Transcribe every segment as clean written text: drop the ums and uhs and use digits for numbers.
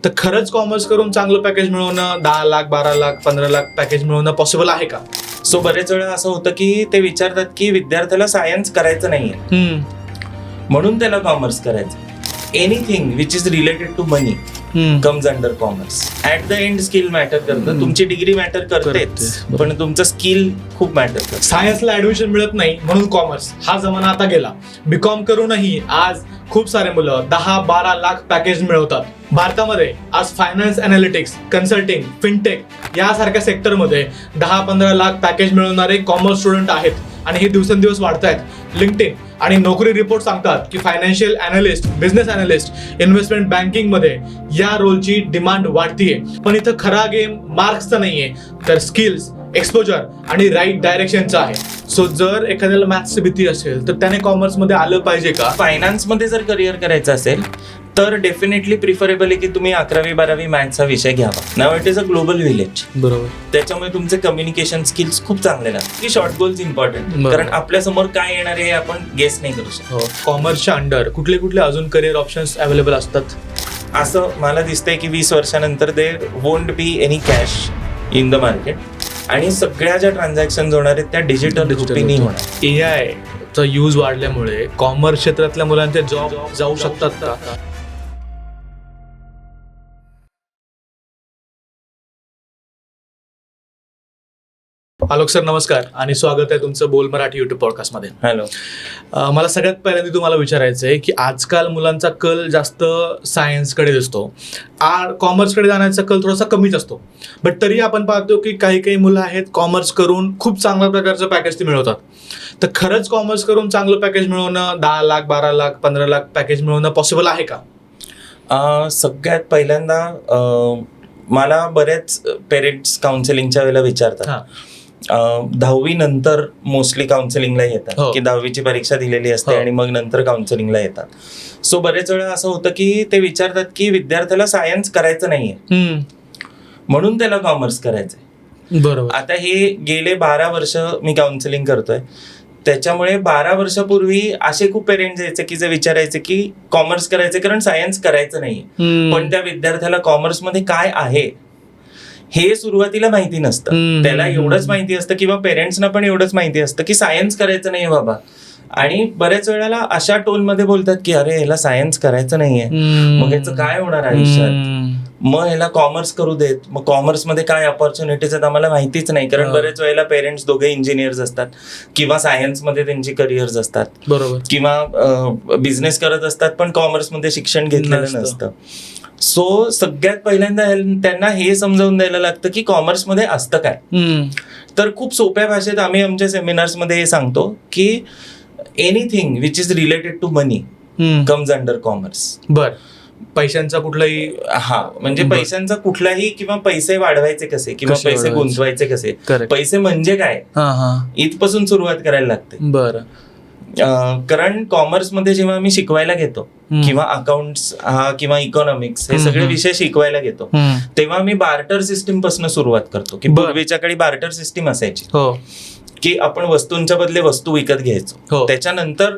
तर खरंच कॉमर्स करून चांगलं पॅकेज मिळवणं 10 लाख 12 लाख 15 लाख पॅकेज मिळवणं पॉसिबल आहे का? सो बरेच वेळा असं होतं की ते विचारतात की विद्यार्थ्याला सायन्स करायचं नाहीये म्हणून त्याला कॉमर्स करायचं. Anything which is related to money comes under commerce. At the end skill matter करतं. तुमची डिग्री मॅटर करतेच, पण तुमचं स्किल खूप मॅटर करतं. सायन्सला ऍडमिशन मिळत नाही म्हणून कॉमर्स, हा जमाना आता गेला. बीकॉम करूनही आज खूप सारे मुलं 10-12 लाख पॅकेज मिळवतात. भारतामध्ये आज फायनान्स अनालिटिक्स, कन्सल्टिंग, फिनटेक यासारख्या सेक्टरमध्ये 10-15 लाख पॅकेज मिळवणारे कॉमर्स स्टुडंट आहेत आणि हे दिवसेंदिवस वाढत आहेत. लिंक्डइन आणि नोकरी रिपोर्ट सांगतात की financial analyst, business analyst, investment banking मध्ये या रोलची डिमांड वाढतीये. पण इथं खरा गेम मार्क्सचा नाहीये, तर स्किल्स, एक्सपोजर आणि राईट डायरेक्शनचा आहे. सो जर एखाद्याला मॅथ्सची भीती असेल तर त्याने कॉमर्स मध्ये आलं पाहिजे का? फायनान्स मध्ये जर करिअर करायचं असेल तर डेफिनेटली प्रिफरेबल आहे की तुम्ही 11वी-12वी मॅथ्सचा विषय घ्यावा. नाव it is a global village. बरोबर. त्याच्यामुळे तुमचे कम्युनिकेशन स्किल्स खूप चांगले लागतात. की शॉर्ट गोल्स इम्पॉर्टंट, कारण आपल्या समोर काय येणार आहे आपण गेस नाही करू शकतो. कॉमर्सच्या अंडर कुठले कुठले अजून करिअर ऑप्शन्स अवेलेबल असतात? असं मला दिसतंय की 20 वर्षानंतर they won't be any cash in the market आणि सगळ्या ज्या ट्रान्झॅक्शन होणार आहेत त्या डिजिटल रूपाने होणार. AI चा यूज वाढल्यामुळे कॉमर्स क्षेत्रातल्या मुलांचे जॉब जाऊ शकतात का? आलोक सर नमस्कार आणि स्वागत आहे तुमचं बोल मराठी युट्यूब पॉडकास्ट मध्ये. हॅलो. मला सगळ्यात पहिल्यांदा तुम्हाला विचारायचं आहे की आजकाल मुलांचा कल जास्त सायन्सकडे दिसतो, कॉमर्सकडे जाण्याचा कल थोडासा कमीच असतो. बट तरी आपण पाहतो की काही काही मुलं आहेत कॉमर्स करून खूप चांगल्या प्रकारचं पॅकेज ते मिळवतात. तर खरंच कॉमर्स करून चांगलं पॅकेज मिळवणं 10 लाख 12 लाख 15 लाख पॅकेज मिळवणं पॉसिबल आहे का? सगळ्यात पहिल्यांदा मला बरेच पेरेंट्स काउन्सिलिंगच्या वेळेला विचारतात. 10वी नंतर मोस्टली काउन्सिलिंगला येतात की 10वीची परीक्षा दिलेली असते आणि मग नंतर काउन्सिलिंगला येतात. सो बरेच वेळा असं होतं की ते विचारतात की विद्यार्थ्याला सायन्स करायचं नाहीये म्हणून त्याला कॉमर्स करायचंय. बरोबर. आता हे गेले 12 वर्ष मी काउन्सिलिंग करतोय, त्याच्यामुळे 12 वर्षापूर्वी असे खूप पेरेंट्स यायचे की जे विचारायचे की कॉमर्स करायचे कारण सायन्स करायचं नाहीये, पण त्या विद्यार्थ्याला कॉमर्समध्ये काय आहे हे सुरुवातीला माहिती नसतं. त्याला एवढंच माहिती असतं किंवा पेरेंट्सना पण एवढंच माहिती असतं की सायन्स करायचं नाही बाबा. आणि बऱ्याच वेळेला अशा टोनमध्ये बोलतात की अरे ह्याला सायन्स करायचं नाहीये, मग ह्याचं काय होणार आयुष्यात, मग ह्याला कॉमर्स करू देत. मग कॉमर्समध्ये काय ऑपॉर्च्युनिटीज आहेत आम्हाला माहितीच नाही, कारण बरेच वेळेला पेरेंट्स दोघे इंजिनियर्स असतात किंवा सायन्समध्ये त्यांची करिअर्स असतात. बरोबर. किंवा बिझनेस करत असतात पण कॉमर्समध्ये शिक्षण घेतलेलं नसतं. सो सगळ्यात पहिल्यांदा त्यांना हे समजावून द्यायला लागतं की कॉमर्समध्ये असतं काय. तर खूप सोप्या भाषेत आम्ही आमच्या सेमिनार्समध्ये हे सांगतो की anything which is related to money comes under commerce. बर. पैशांचा कुठलाही म्हणजे पैशांचा कुठलाही किंवा पैसे वाढवायचे कसे किंवा पैसे गुंतवायचे कसे, पैसे म्हणजे काय इथपासून सुरुवात करायला लागते. बरं. कारण कॉमर्समध्ये जेव्हा आम्ही शिकवायला घेतो किंवा अकाउंट्स किंवा इकॉनॉमिक्स हे सगळे विषय शिकवायला घेतो तेव्हा आम्ही बार्टर सिस्टीम पासून सुरुवात करतो. की पूर्वीच्या काळी बार्टर सिस्टीम असायची की आपण वस्तूंच्या बदले वस्तू विकत घ्यायचो. त्याच्यानंतर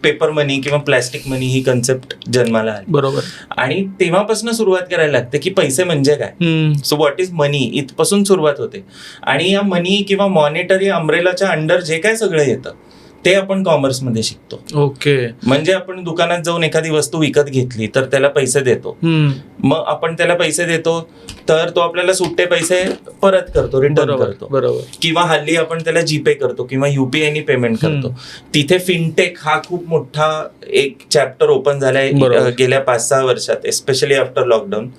पेपर मनी किंवा प्लॅस्टिक मनी ही कन्सेप्ट जन्माला आली. बरोबर. आणि तेव्हापासून सुरुवात करायला लागते की पैसे म्हणजे काय. सो व्हॉट इज मनी इथपासून सुरुवात होते. आणि या मनी किंवा मॉनिटरी अम्ब्रेलाच्या अंडर जे काय सगळं येतं ते आपण कॉमर्समध्ये शिकतो. ओके. म्हणजे आपण दुकानात जाऊन एखादी वस्तू विकत घेतली तर त्याला पैसे देतो, मग आपण त्याला पैसे देतो तर तो आपल्याला सुट्टे पैसे परत करतो, रिटर्न करतो. बरोबर. किंवा हल्ली आपण त्याला जीपे करतो किंवा युपीआयनी पेमेंट करतो. तिथे फिनटेक हा खूप मोठा एक चॅप्टर ओपन झालाय गेल्या 5-6 वर्षात, एस्पेशली आफ्टर लॉकडाऊन.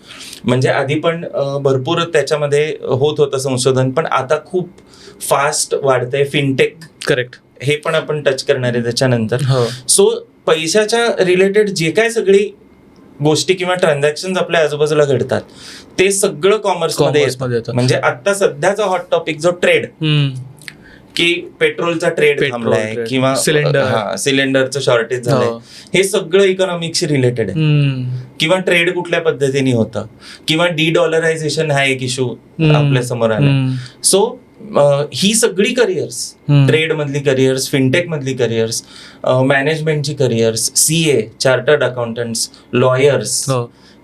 म्हणजे आधी पण भरपूर त्याच्यामध्ये होत होतं संशोधन, पण आता खूप फास्ट वाढतंय फिनटेक. करेक्ट. हे पण आपण टच करणार आहे त्याच्यानंतर. सो पैशाच्या रिलेटेड जे काय सगळी गोष्टी किंवा ट्रान्झॅक्शन आपल्या आजूबाजूला घडतात ते सगळं कॉमर्समध्ये येतं. म्हणजे आता सध्याचा हॉट टॉपिक जो ट्रेड, की पेट्रोलचा ट्रेड थांबलाय किंवा सिलेंडरचं शॉर्टेज झालंय, हे सगळं इकॉनॉमिक्सशी रिलेटेड आहे. किंवा ट्रेड कुठल्या पद्धतीने होतं किंवा डीडॉलरायझेशन हा एक इश्यू आपल्या समोर आला. सो ही सगळी करिअर्स, ट्रेड मधली करिअर्स, फिनटेक मधली करिअर्स, मॅनेजमेंटची careers, CA, chartered accountants, lawyers,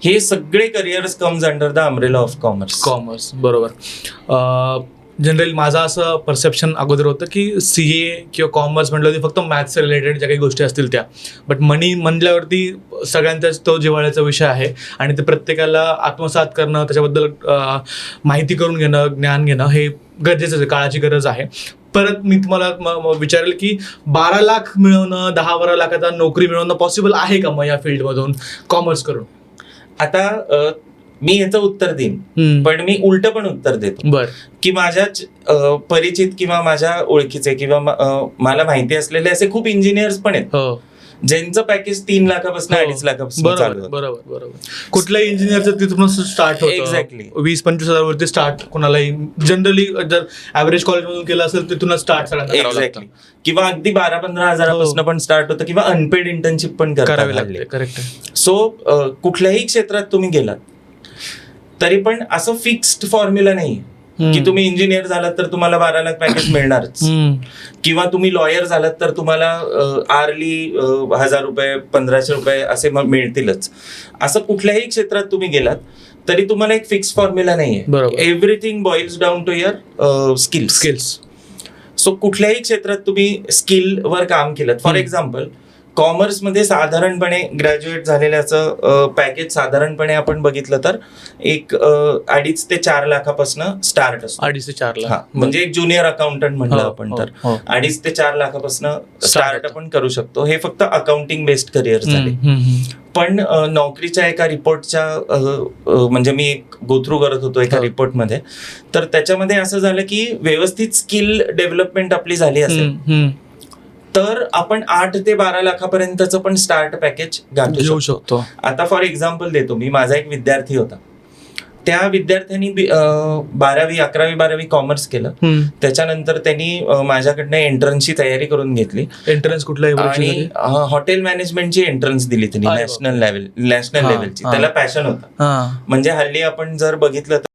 हे सगळे careers comes under the umbrella of commerce. बरोबर. जनरली माझं असं परसेप्शन अगोदर होतं की CA किंवा कॉमर्स म्हटलं की फक्त मॅथ्स रिलेटेड ज्या काही गोष्टी असतील त्या, बट मनी म्हणल्यावरती सगळ्यांचाच तो जिव्हाळ्याचा विषय आहे आणि ते प्रत्येकाला आत्मसात करणं, त्याच्याबद्दल माहिती करून घेणं, ज्ञान घेणं हे गरजेचं आहे, काळाची गरज आहे. परत मी तुम्हाला विचारेल की 12 लाख मिळवणं, 10-12 लाखाचा नोकरी मिळवणं पॉसिबल आहे का मग या फील्डमधून कॉमर्स करून? आता मी याचं उत्तर देईन, पण मी उलट पण उत्तर देतो. बर. की माझ्याच परिचित किंवा माझ्या ओळखीचे किंवा मला माहिती असलेले असे खूप इंजिनियर्स पण आहेत ज्यांचं पॅकेज 3 लाखापासून 2.5 लाखापासून चालू होतं. बरोबर. कुठल्याही इंजिनियरचं तिथून स्टार्ट होतं. एक्झॅक्टली 20-25 हजारवरती स्टार्ट कोणालाही, जनरली जर ऍव्हरेज कॉलेजमधून केलं असेल तिथूनच स्टार्ट सगळ्यांना एक्झॅक्टली. किंवा अगदी 12-15 हजारापासून पण स्टार्ट होतं किंवा अनपेड इंटर्नशिप पण करावी लागते. करेक्ट. सो कुठल्याही क्षेत्रात तुम्ही गेलात तरी पण असं फिक्स्ड फॉर्म्युला नाही की तुम्ही इंजिनियर झालात तर तुम्हाला 12 लाख पॅकेज मिळणारच, किंवा तुम्ही लॉयर झालात तर तुम्हाला आर्ली 1000 रुपये 1500 रुपये असे मिळतीलच. असं कुठल्याही क्षेत्रात तुम्ही गेलात तरी तुम्हाला एक फिक्स फॉर्म्युला नाहीये. Everything boils down to your skills. So कुठल्याही क्षेत्रात तुम्ही स्किलवर काम केलं, फॉर एक्झाम्पल कॉमर्समध्ये साधारणपणे ग्रॅज्युएट झालेल्याचं पॅकेज साधारणपणे आपण बघितलं तर एक 2.5 ते 4 लाखापासून स्टार्ट असतो. 2.5 ते 4 लाख. म्हणजे एक ज्युनियर अकाउंटंट म्हणलं आपण तर 2.5 ते 4 लाखापासून स्टार्ट आपण करू शकतो. हे फक्त अकाउंटिंग बेस्ड करिअर झाले. पण नोकरीच्या एका रिपोर्टच्या म्हणजे मी एक गो थ्रू करत होतो एका रिपोर्टमध्ये, तर त्याच्यामध्ये असं झालं की व्यवस्थित स्किल डेव्हलपमेंट आपली झाली असेल तर आपण 8 ते 12 लाखापर्यंतचं पण स्टार्ट पॅकेज घेऊ शकतो. आता फॉर एक्झाम्पल देतो मी, माझा एक विद्यार्थी होता, त्या विद्यार्थ्यांनी 11वी-12वी कॉमर्स केलं. त्याच्यानंतर त्यांनी माझ्याकडनं एंट्रन्सची तयारी करून घेतली. एंट्रन्स कुठल्या? आणि हॉटेल मॅनेजमेंटची एंट्रन्स दिली त्यांनी नॅशनल लेवलची. त्याला पॅशन होता. म्हणजे हल्ली आपण जर बघितलं तर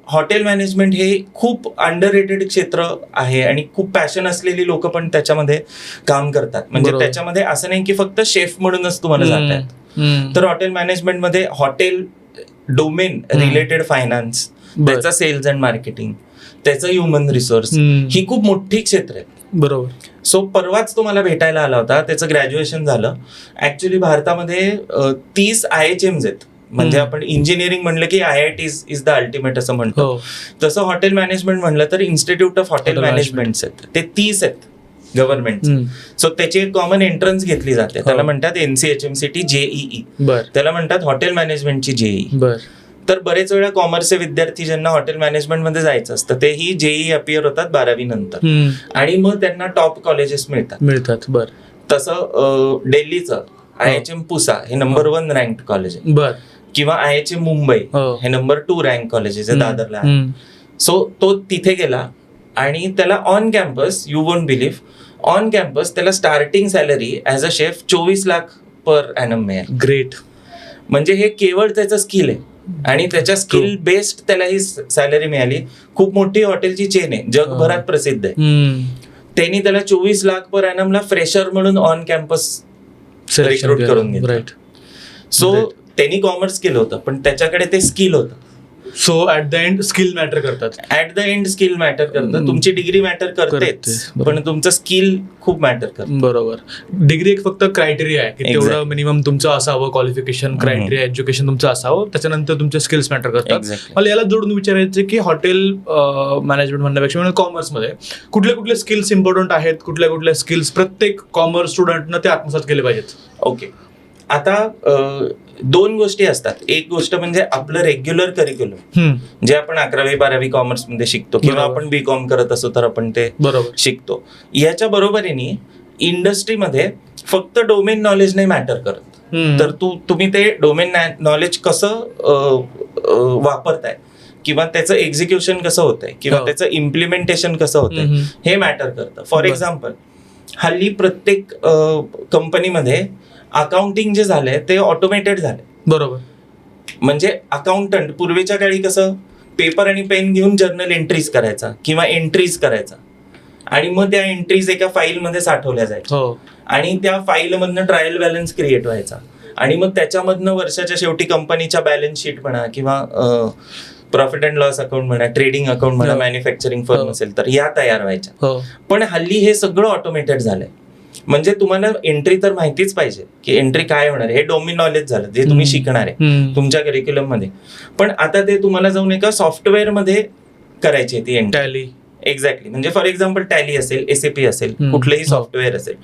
हॉटेल मॅनेजमेंट हे खूप अंडररेटेड क्षेत्र आहे आणि खूप पॅशन असलेली लोक पण त्याच्यामध्ये काम करतात. म्हणजे त्याच्यामध्ये असं नाही की फक्त शेफ म्हणूनच तुम्हाला जात आहेत. तर हॉटेल मॅनेजमेंटमध्ये हॉटेल डोमेन रिलेटेड फायनान्स, त्याचं सेल्स अँड मार्केटिंग, त्याचं ह्युमन रिसोर्स, ही खूप मोठी क्षेत्र आहेत. बरोबर. सो परवाच तुम्हाला भेटायला आला होता, त्याचं ग्रॅज्युएशन झालं. ऍक्च्युली भारतामध्ये 30 IHMs आहेत. म्हणजे आपण इंजिनिअरिंग म्हणलं की IIT इज द अल्टिमेट असं म्हणतो. तसं हॉटेल मॅनेजमेंट म्हणलं तर इन्स्टिट्यूट ऑफ हॉटेल मॅनेजमेंट आहेत, ते 30 आहेत गव्हर्नमेंट. सो त्याची एक कॉमन एंट्रन्स घेतली जाते, त्याला म्हणतात NCHMCT JEE, त्याला म्हणतात हॉटेल मॅनेजमेंटची JEE. तर बरेच वेळा कॉमर्सचे विद्यार्थी ज्यांना हॉटेल मॅनेजमेंटमध्ये जायचं असतं तेही JEE अपियर होतात 12वी नंतर, आणि मग त्यांना टॉप कॉलेजेस मिळतात. तसं दिल्लीचं IHM पुसा हे नंबर 1 रँक्ड कॉलेज आहे, किंवा IHM मुंबई हे नंबर 2 रँक कॉलेजेस आहे दादरला. सो तो तिथे गेला आणि त्याला on campus, you won't believe, on campus त्याला starting salary as a chef 24 lakh per annum मिळेल. ग्रेट. म्हणजे हे केवळ त्याचं स्किल आहे आणि त्याच्या स्किल बेस्ड त्याला ही सॅलरी मिळाली. खूप मोठी हॉटेलची चेन आहे, जगभरात प्रसिद्ध आहे. त्यांनी त्याला 24 लाख पर ॲनमला फ्रेशर म्हणून ऑन कॅम्पस रिक्रूट करून घेतलं. सो त्यांनी कॉमर्स केलं होतं पण त्याच्याकडे ते स्किल होतं. So at the end skill matter करतात. At the end skill matter करतं. तुमची डिग्री मॅटर करतेच, पण तुमचं स्किल खूप मॅटर करतं. बरोबर. डिग्री एक फक्त क्रायटेरिया आहे की तेवढं मिनिमम तुमचं असावं, क्वालिफिकेशन क्रायटेरिया, एज्युकेशन तुमचं असावं, त्याच्यानंतर तुमचे स्किल्स मॅटर करतात. मला याला जोडून विचारायचं की हॉटेल मॅनेजमेंट म्हणण्यापेक्षा म्हणजे कॉमर्समध्ये कुठले कुठले स्किल्स इम्पॉर्टंट आहेत, कुठल्या कुठल्या स्किल्स प्रत्येक कॉमर्स स्टुडंटनं ते आत्मसात केले पाहिजेत? ओके. आता 2 गोष्टी असतात. एक गोष्ट म्हणजे आपलं रेग्युलर करिक्युलम जे आपण 11वी-12वी कॉमर्स मध्ये शिकतो, किंवा आपण BCom करत असो तर आपण ते शिकतो. याच्या बरोबरीने इंडस्ट्रीमध्ये फक्त डोमेन नॉलेज नाही मॅटर करत, तर तुम्ही ते डोमेन नॉलेज कसं वापरताय, किंवा त्याचं एक्झिक्युशन कसं होतंय, किंवा त्याचं इम्प्लिमेंटेशन कसं होतंय, हे मॅटर करतं. फॉर एक्झाम्पल, हल्ली प्रत्येक कंपनीमध्ये अकाउंटिंग जे झालंय ते ऑटोमेटेड झालंय. बरोबर. म्हणजे अकाउंटंट पूर्वीच्या काळी कसं पेपर आणि पेन घेऊन जर्नल एंट्रीज करायचा किंवा एंट्रीज करायचा, आणि मग त्या एंट्रीज एका फाईलमध्ये साठवल्या जायच्या आणि त्या फाईलमधनं ट्रायल बॅलन्स क्रिएट व्हायचा आणि मग त्याच्यामधनं वर्षाच्या शेवटी कंपनीच्या बॅलन्स शीट म्हणा किंवा प्रॉफिट अँड लॉस अकाउंट म्हणा, ट्रेडिंग अकाउंट म्हणा, मॅन्युफॅक्चरिंग फर्म असेल तर या तयार व्हायच्या. पण हल्ली हे सगळं ऑटोमेटेड झालंय. म्हणजे तुम्हाला एंट्री तर माहितीच पाहिजे की एंट्री काय होणार आहे, हे डोमेन नॉलेज झालं जे तुम्ही शिकणार आहे तुमच्या करिक्युलम मध्ये. पण आता ते तुम्हाला जाऊन एका सॉफ्टवेअर मध्ये करायची ती एंट्री. एक्झॅक्टली. म्हणजे फॉर एक्झाम्पल टॅली असेल, SAP असेल, कुठलंही सॉफ्टवेअर असेल.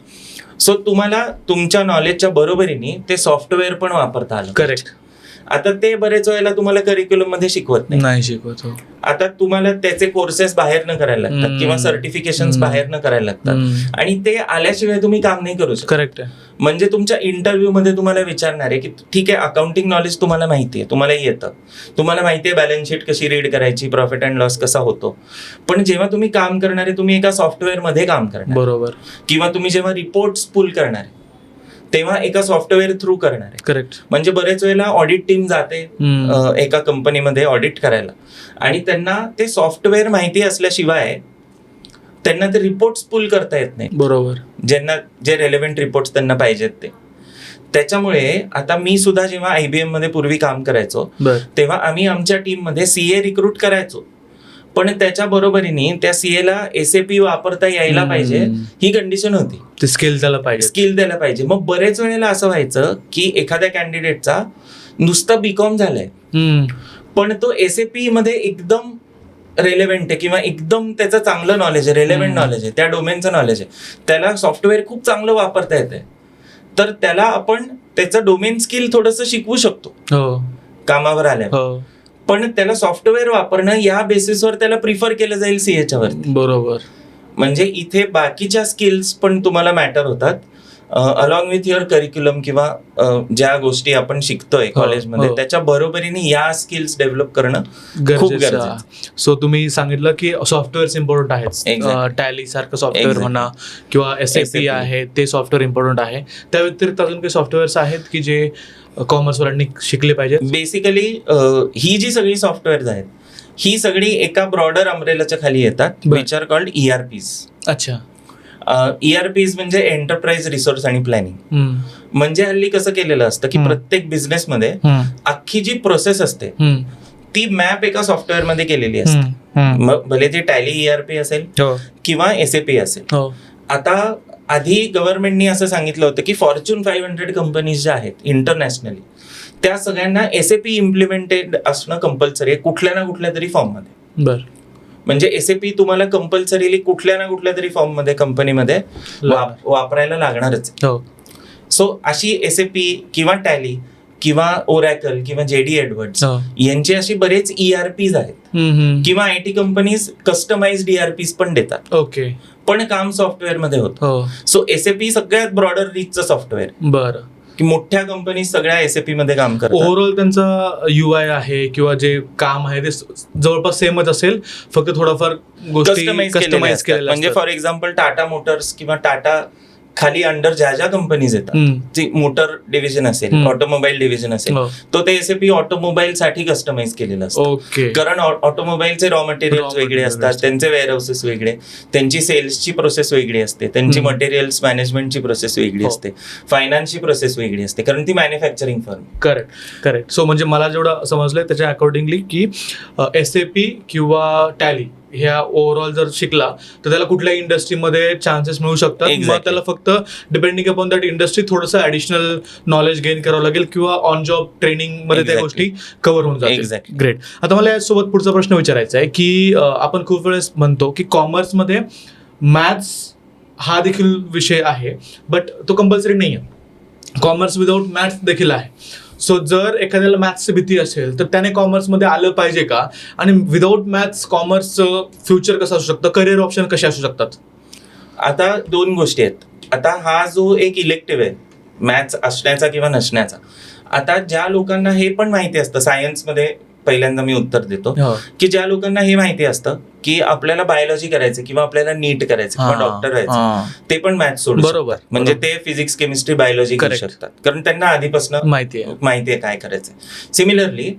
सो तुम्हाला तुमच्या नॉलेजच्या बरोबरीने ते सॉफ्टवेअर पण वापरता आलं. करेक्ट. आता ते बरेच वेळेला तुम्हाला करिक्युलम मध्ये शिकवत नाही शिकवत. आता तुम्हाला त्याचे कोर्सेस बाहेर न करायला लागतात किंवा सर्टिफिकेशन बाहेर न करायला लागतात आणि ते आल्याशिवाय तुम्ही काम नाही करू शकत. करेक्ट. म्हणजे तुमच्या इंटरव्ह्यू मध्ये तुम्हाला विचारणार आहे की ठीक आहे, अकाउंटिंग नॉलेज तुम्हाला माहिती आहे, तुम्हाला येतं, तुम्हाला माहिती आहे बॅलन्स शीट कशी रीड करायची, प्रॉफिट अँड लॉस कसा होतो. पण जेव्हा तुम्ही काम करणार आहे, तुम्ही एका सॉफ्टवेअर मध्ये काम करणार. बरोबर. किंवा तुम्ही जेव्हा रिपोर्ट्स पुल करणार आहे तेव्हा एका सॉफ्टवेअर थ्रू करणार आहे. करेक्ट. म्हणजे बरेच वेळेला ऑडिट टीम जाते एका कंपनीमध्ये ऑडिट करायला आणि त्यांना ते सॉफ्टवेअर माहिती असल्याशिवाय त्यांना ते रिपोर्ट्स पुल करता येत नाही. बरोबर. ज्यांना जे रेलेव्हंट रिपोर्ट्स त्यांना पाहिजेत ते. त्याच्यामुळे आता मी सुद्धा जेव्हा IBM मध्ये पूर्वी काम करायचो तेव्हा आम्ही आमच्या टीम मध्ये CA रिक्रूट करायचो. पण त्याच्या बरोबरीने त्या CA ला SAP वापरता यायला पाहिजे ही कंडिशन होती. स्किल द्यायला पाहिजे. मग बरेच वेळेला असं व्हायचं की एखाद्या कॅन्डिडेटचा नुसता BCom झालाय पण तो SAP मध्ये एकदम रेलेव्हंट आहे किंवा एकदम त्याचं चांगलं नॉलेज आहे, रेलेव्हंट नॉलेज आहे, त्या डोमेनचं नॉलेज आहे, त्याला सॉफ्टवेअर खूप चांगलं वापरता येते. तर त्याला आपण त्याचं डोमेन स्किल थोडंसं शिकवू शकतो कामावर आल्या. पण त्याला सॉफ्टवेअर वापरणं या बेसिसवर त्याला प्रिफर केलं जाईल CAच्या वरती. बरोबर. म्हणजे इथे बाकीच्या स्किल्स पण तुम्हाला मॅटर होतात अलॉंग विथ युअर करिक्युलम किंवा ज्या गोष्टी आपण शिकतोय कॉलेजमध्ये त्याच्या बरोबरीने या स्किल्स डेव्हलप करणं खूप गरजेचं आहे. सो तुम्ही सांगितलं की सॉफ्टवेअर इम्पॉर्टंट आहेत. टॅली सारखं सॉफ्टवेअर म्हणा किंवा SAP आहे ते सॉफ्टवेअर इम्पॉर्टंट आहे. त्या व्यतिरिक्त अजून काही सॉफ्टवेअर्स आहेत की जे कॉमर्सवाल्यांनी शिकले पाहिजे? बेसिकली ही जी सगळी सॉफ्टवेअर्स आहेत ही सगळी एका ब्रॉडर अम्ब्रेलाच्या खाली येतात विच आर कॉल्ड ERPs. अच्छा. ERPs म्हणजे एंटरप्राइज रिसोर्स आणि प्लॅनिंग. म्हणजे हल्ली कसं केलेलं असतं की प्रत्येक बिझनेसमध्ये अख्खी जी प्रोसेस असते ती मॅप एका सॉफ्टवेअर मध्ये केलेली असते. मग भले ती टॅली ERP असेल किंवा SAP असेल. आता आधी गव्हर्नमेंटनी असं सांगितलं होतं की Fortune 500 कंपनीज ज्या आहेत इंटरनॅशनली त्या सगळ्यांना SAP इम्प्लिमेंटेड असणं कंपल्सरी आहे कुठल्या ना कुठल्या तरी फॉर्म मध्ये. बरं. म्हणजे SAP तुम्हाला कंपल्सरीली कुठल्या ना कुठल्या तरी फॉर्म मध्ये कंपनीमध्ये वापरायला लागणारच. सो अशी SAP किंवा टॅली किंवा ओरॅकल किंवा JD एडवर्ड्स यांचे अशी बरेच ERPs आहेत किंवा IT कंपनीज कस्टमाइज्ड ERPs पण देतात. ओके. पण काम सॉफ्टवेअर मध्ये होतं. सो SAP सगळ्यात ब्रॉडर रीचचं सॉफ्टवेअर. बरं. की मोठ्या कंपनी सगळ्या SAP मध्ये काम करतात. ओव्हरऑल त्यांचा UI आहे किंवा जे काम आहे ते जवळपास सेमच असेल, फक्त थोडाफार गोष्टी कस्टमाइज केलेल्या. म्हणजे फॉर एक्झाम्पल टाटा मोटर्स किंवा टाटा खाली अंडर ज्या ज्या कंपनीज येतात जी मोटर डिव्हिजन असेल, ऑटोमोबाईल डिव्हिजन असेल, तो ते SAP ऑटोमोबाईल साठी कस्टमाइज केलेलं असतं. कारण ऑटोमोबाईलचे रॉ मटेरियल्स वेगळे असतात, त्यांचे वेअरहाऊसेस वेगळे, त्यांची सेल्सची प्रोसेस वेगळी असते, त्यांची मटेरियल्स मॅनेजमेंटची प्रोसेस वेगळी असते, फायनान्सची प्रोसेस वेगळी असते, कारण ती मॅन्युफॅक्चरिंग फर्म. करेक्ट. सो म्हणजे मला जेवढं समजलंय त्याच्या अकॉर्डिंगली की SAP किंवा टॅली ह्या ओव्हरऑल जर शिकला तर त्याला कुठल्याही इंडस्ट्रीमध्ये चान्सेस मिळू शकतात. मग त्याला फक्त डिपेंडिंग अपॉन दॅट इंडस्ट्री थोडंसं ऍडिशनल नॉलेज गेन करावं लागेल किंवा ऑन जॉब ट्रेनिंग मध्ये त्या गोष्टी कव्हर होऊन जातील. ग्रेट. आता मला यासोबत पुढचा प्रश्न विचारायचा आहे की आपण खूप वेळेस म्हणतो की कॉमर्समध्ये मॅथ्स हा देखील विषय आहे बट तो कंपल्सरी नाही आहे. कॉमर्स विदाउट मॅथ्स देखील आहे. सो जर एखाद्याला मॅथ्सची भीती असेल तर त्याने कॉमर्समध्ये आलं पाहिजे का? आणि विदाउट मॅथ्स कॉमर्सचं फ्युचर कसं असू शकतं, करिअर ऑप्शन कसे असू शकतात? आता दोन गोष्टी आहेत. आता हा जो एक इलेक्टिव्ह आहे मॅथ्स असण्याचा किंवा नसण्याचा, आता ज्या लोकांना हे पण माहिती असतं, सायन्समध्ये पहिल्यांदा मी उत्तर देतो की ज्या लोकांना हे माहिती असतं की आपल्याला बायोलॉजी करायचं किंवा आपल्याला नीट करायचं किंवा डॉक्टर व्हायचं, ते पण मॅथ्स सोडू शकतात. म्हणजे ते फिजिक्स, केमिस्ट्री, बायोलॉजी करू शकतात कारण त्यांना आधीपासून माहिती आहे काय करायचं. सिमिलरली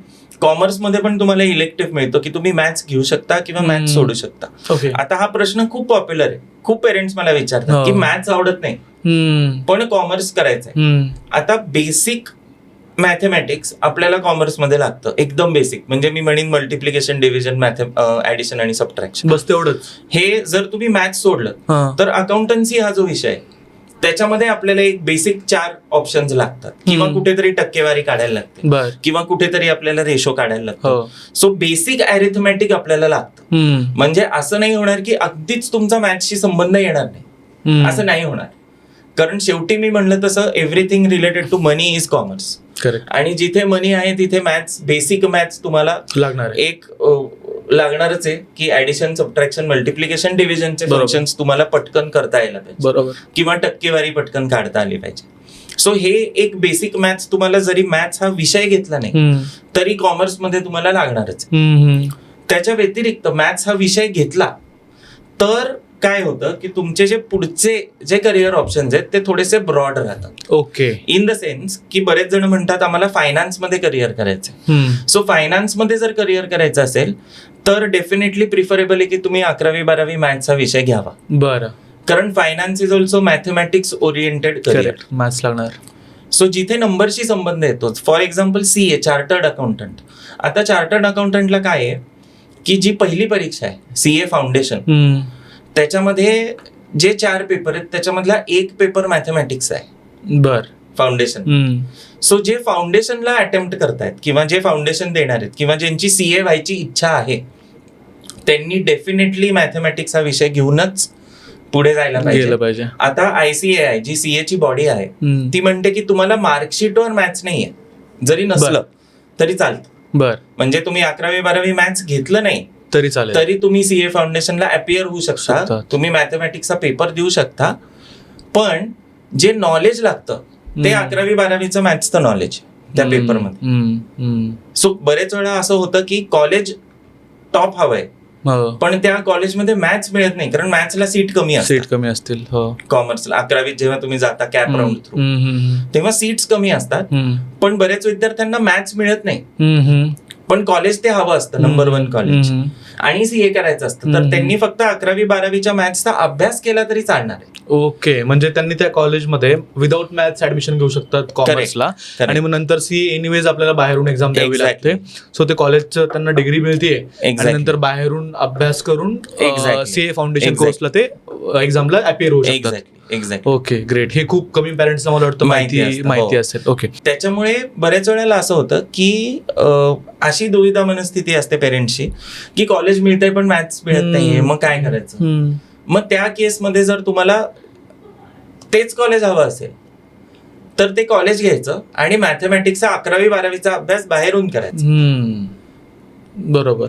कॉमर्समध्ये पण तुम्हाला इलेक्टिव्ह मिळतो की तुम्ही मॅथ्स घेऊ शकता किंवा मॅथ्स सोडू शकता. ओके. आता हा प्रश्न खूप पॉप्युलर आहे. खूप पेरेंट्स मला विचारतात की मॅथ्स आवडत नाही पण कॉमर्स करायचंय. आता बेसिक मॅथमॅटिक्स आपल्याला कॉमर्समध्ये लागतं, एकदम बेसिक. म्हणजे मी म्हणेन मल्टिप्लिकेशन, डिव्हिजन, ऍडिशन आणि सबट्रॅक्शन, बस तेवढंच. हे जर तुम्ही मॅथ्स सोडलं तर अकाउंटन्सी हा जो विषय आहे त्याच्यामध्ये आपल्याला एक बेसिक 4 ऑप्शन्स लागतात किंवा कुठेतरी टक्केवारी काढायला लागते किंवा कुठेतरी आपल्याला रेशो काढायला लागतो. सो बेसिक अरिथमॅटिक आपल्याला लागतं. म्हणजे असं नाही होणार की अगदीच तुमचा मॅथ्सशी संबंध येणार नाही, असं नाही होणार. कारण शेवटी मी म्हणलं तसं everything related to money is commerce. आणि जिथे मनी आहे तिथे मॅथ्स, बेसिक मॅथ्स तुम्हाला लागणार. एक लागणारच आहे की ऍडिशन, सबट्रॅक्शन, मल्टिप्लिकेशन, डिव्हिजनचे फंक्शन्स तुम्हाला पटकन करता यायला पाहिजे, बरोबर, किंवा टक्केवारी पटकन काढता आली पाहिजे. सो हे एक बेसिक मॅथ्स तुम्हाला, जरी मॅथ्स हा विषय घेतला नाही तरी कॉमर्समध्ये तुम्हाला लागणारच. त्याच्या व्यतिरिक्त मॅथ्स हा विषय घेतला तर काय होतं की तुमचे जे पुढचे जे करिअर ऑप्शन्स आहेत ते थोडेसे ब्रॉड राहतात. ओके. इन द सेन्स की बरेच जण म्हणतात आम्हाला फायनान्समध्ये करिअर करायचंय. सो फायनान्समध्ये जर करिअर करायचं असेल तर डेफिनेटली प्रिफरेबल आहे की तुम्ही 11वी-12वी मॅथ्स हा विषय घ्यावा. बरं. कारण finance is also mathematics oriented career. Maths लागणार. सो जिथे नंबरशी संबंध येतो, for example CA, chartered accountant. आता चार्टर्ड अकाउंटंटला काय आहे की जी पहिली परीक्षा आहे CA फाउंडेशन, त्याच्यामध्ये जे 4 पेपर आहेत त्याच्यामधला एक पेपर मॅथमॅटिक्स आहे. बर. फाउंडेशन. सो जे फाउंडेशनला अटेम्प्ट करतायत किंवा जे फाउंडेशन देणार आहेत किंवा ज्यांची CA व्हायची इच्छा आहे त्यांनी डेफिनेटली मॅथमॅटिक्स हा विषय घेऊनच पुढे जायला पाहिजे. आता ICAI जी CA ची बॉडी आहे ती म्हणते की तुम्हाला मार्कशीटवर मॅथ्स नाहीये, जरी नसलं तरी चालतं. बर. म्हणजे तुम्ही 11वी-12वी मॅथ्स घेतलं नाही तरी चालेल, तरी तुम्ही CA फाउंडेशनला अपियर होऊ शकता, तुम्ही मॅथमॅटिक्सचा पेपर देऊ शकता. पण जे नॉलेज लागतं ते 11वी-12वीचं मॅथ्सचं नॉलेज त्या पेपरमध्ये. सो बरेच वेळा असं होतं की कॉलेज टॉप हवंय पण त्या कॉलेजमध्ये मॅथ्स मिळत नाही कारण मॅथ्सला सीट कमी असतील. कॉमर्सला 11वीत जेव्हा तुम्ही जाता कॅप राऊंड थ्रू तेव्हा सीट्स कमी असतात. पण बरेच विद्यार्थ्यांना मॅथ्स मिळत नाही पण कॉलेज ते हवं असतं, नंबर 1 कॉलेज, आणि CA करायचं असतं. तर त्यांनी फक्त 11वी-12वीच्या मॅथ्सचा अभ्यास केला तरी चालणार आहे. ओके. म्हणजे त्यांनी त्या कॉलेजमध्ये विदाउट मॅथ्स ऍडमिशन घेऊ शकतात कॉमर्सला, आणि मग नंतर CA एनिवेज आपल्याला बाहेरून एक्झाम द्यावी लागते. सो ते कॉलेजचं त्यांना डिग्री मिळते आणि नंतर बाहेरून अभ्यास करून CA फाउंडेशन कोर्सला ते एक्झामला अपियर होऊ शकतात. Okay, great. हे खूप कमी पॅरेंट्सना मला वाटतं माहिती असेल. ओके. त्याच्यामुळे बऱ्याच वेळेला असं होतं की अशी दुविधा मनस्थिती असते पेरेंट्सची की कॉलेज मिळतंय पण मॅथ्स मिळत नाहीये, मग काय करायचं. मग त्या केसमध्ये जर तुम्हाला तेच कॉलेज हवं असेल तर ते कॉलेज घ्यायचं आणि मॅथमॅटिक्सचा 11वी-12वीचा अभ्यास बाहेरून करायचा. बरोबर.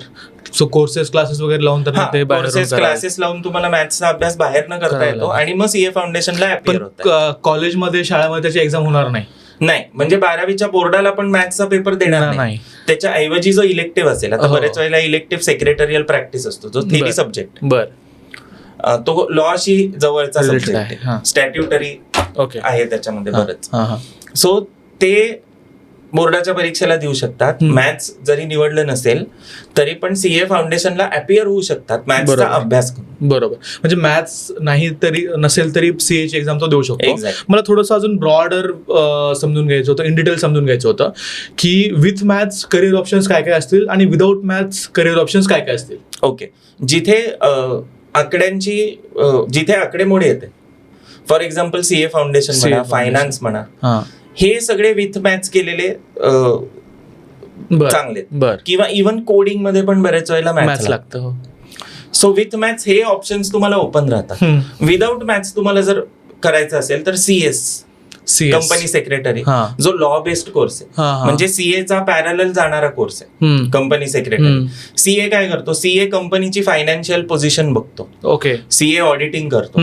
सो कोर्सेस, क्लासेस वगैरे लावून क्लासेस लावून तुम्हाला मॅथ्सचा अभ्यास बाहेर न करता येतो आणि मग CA फाउंडेशनला अपियर होतं. कॉलेजमध्ये, शाळेमध्ये त्याची एक्झाम होणार नाही. म्हणजे 12वीच्या बोर्डाला पण मॅथ्सचा पेपर देणार नाही. त्याच्या ऐवजी जो इलेक्टिव्ह असेल, आता बऱ्याच वेळेला इलेक्टिव्ह सेक्रेटरियल प्रॅक्टिस असतो जो थेरी सब्जेक्ट, तो लॉशी जवळचा सब्जेक्ट आहे, स्टॅट्युटरी आहे त्याच्यामध्ये बरंच. सो ते बोर्डाच्या परीक्षेला देऊ शकतात. मॅथ्स जरी निवडलं नसेल तरी पण CA फाउंडेशनला अपियर होऊ शकतात मॅथ्सचा अभ्यास करून. बरोबर. म्हणजे मॅथ्स नाही तरी नसेल तरी CA ची एक्झाम तो देऊ शकतो. मला थोडंसं अजून ब्रॉडर समजून घ्यायचं होतं, इन डिटेल समजून घ्यायचं होतं की विथ मॅथ्स करिअर ऑप्शन्स काय काय असतील आणि विदाउट मॅथ्स करिअर ऑप्शन्स काय काय असतील. ओके. जिथे आकडेमोड येते, फॉर एक्झाम्पल CA फाउंडेशन म्हणा, फायनान्स म्हणा, हे सगळे विथ मॅथ्स केलेले चांगले, किंवा इव्हन कोडिंग मध्ये पण बऱ्याच वेळेला मॅथ्स लागतं. सो विथ मॅथ्स हे ऑप्शन्स तुम्हाला ओपन राहतात. विदाउट मॅथ्स तुम्हाला जर करायचं असेल तर CS कंपनी सेक्रेटरी, जो लॉ बेस्ड कोर्स आहे, म्हणजे CA चा पॅरलल जाणारा कोर्स आहे कंपनी सेक्रेटरी. CA काय करतो, CA कंपनीची फायनान्शियल पोझिशन बघतो. ओके. CA ऑडिटिंग करतो.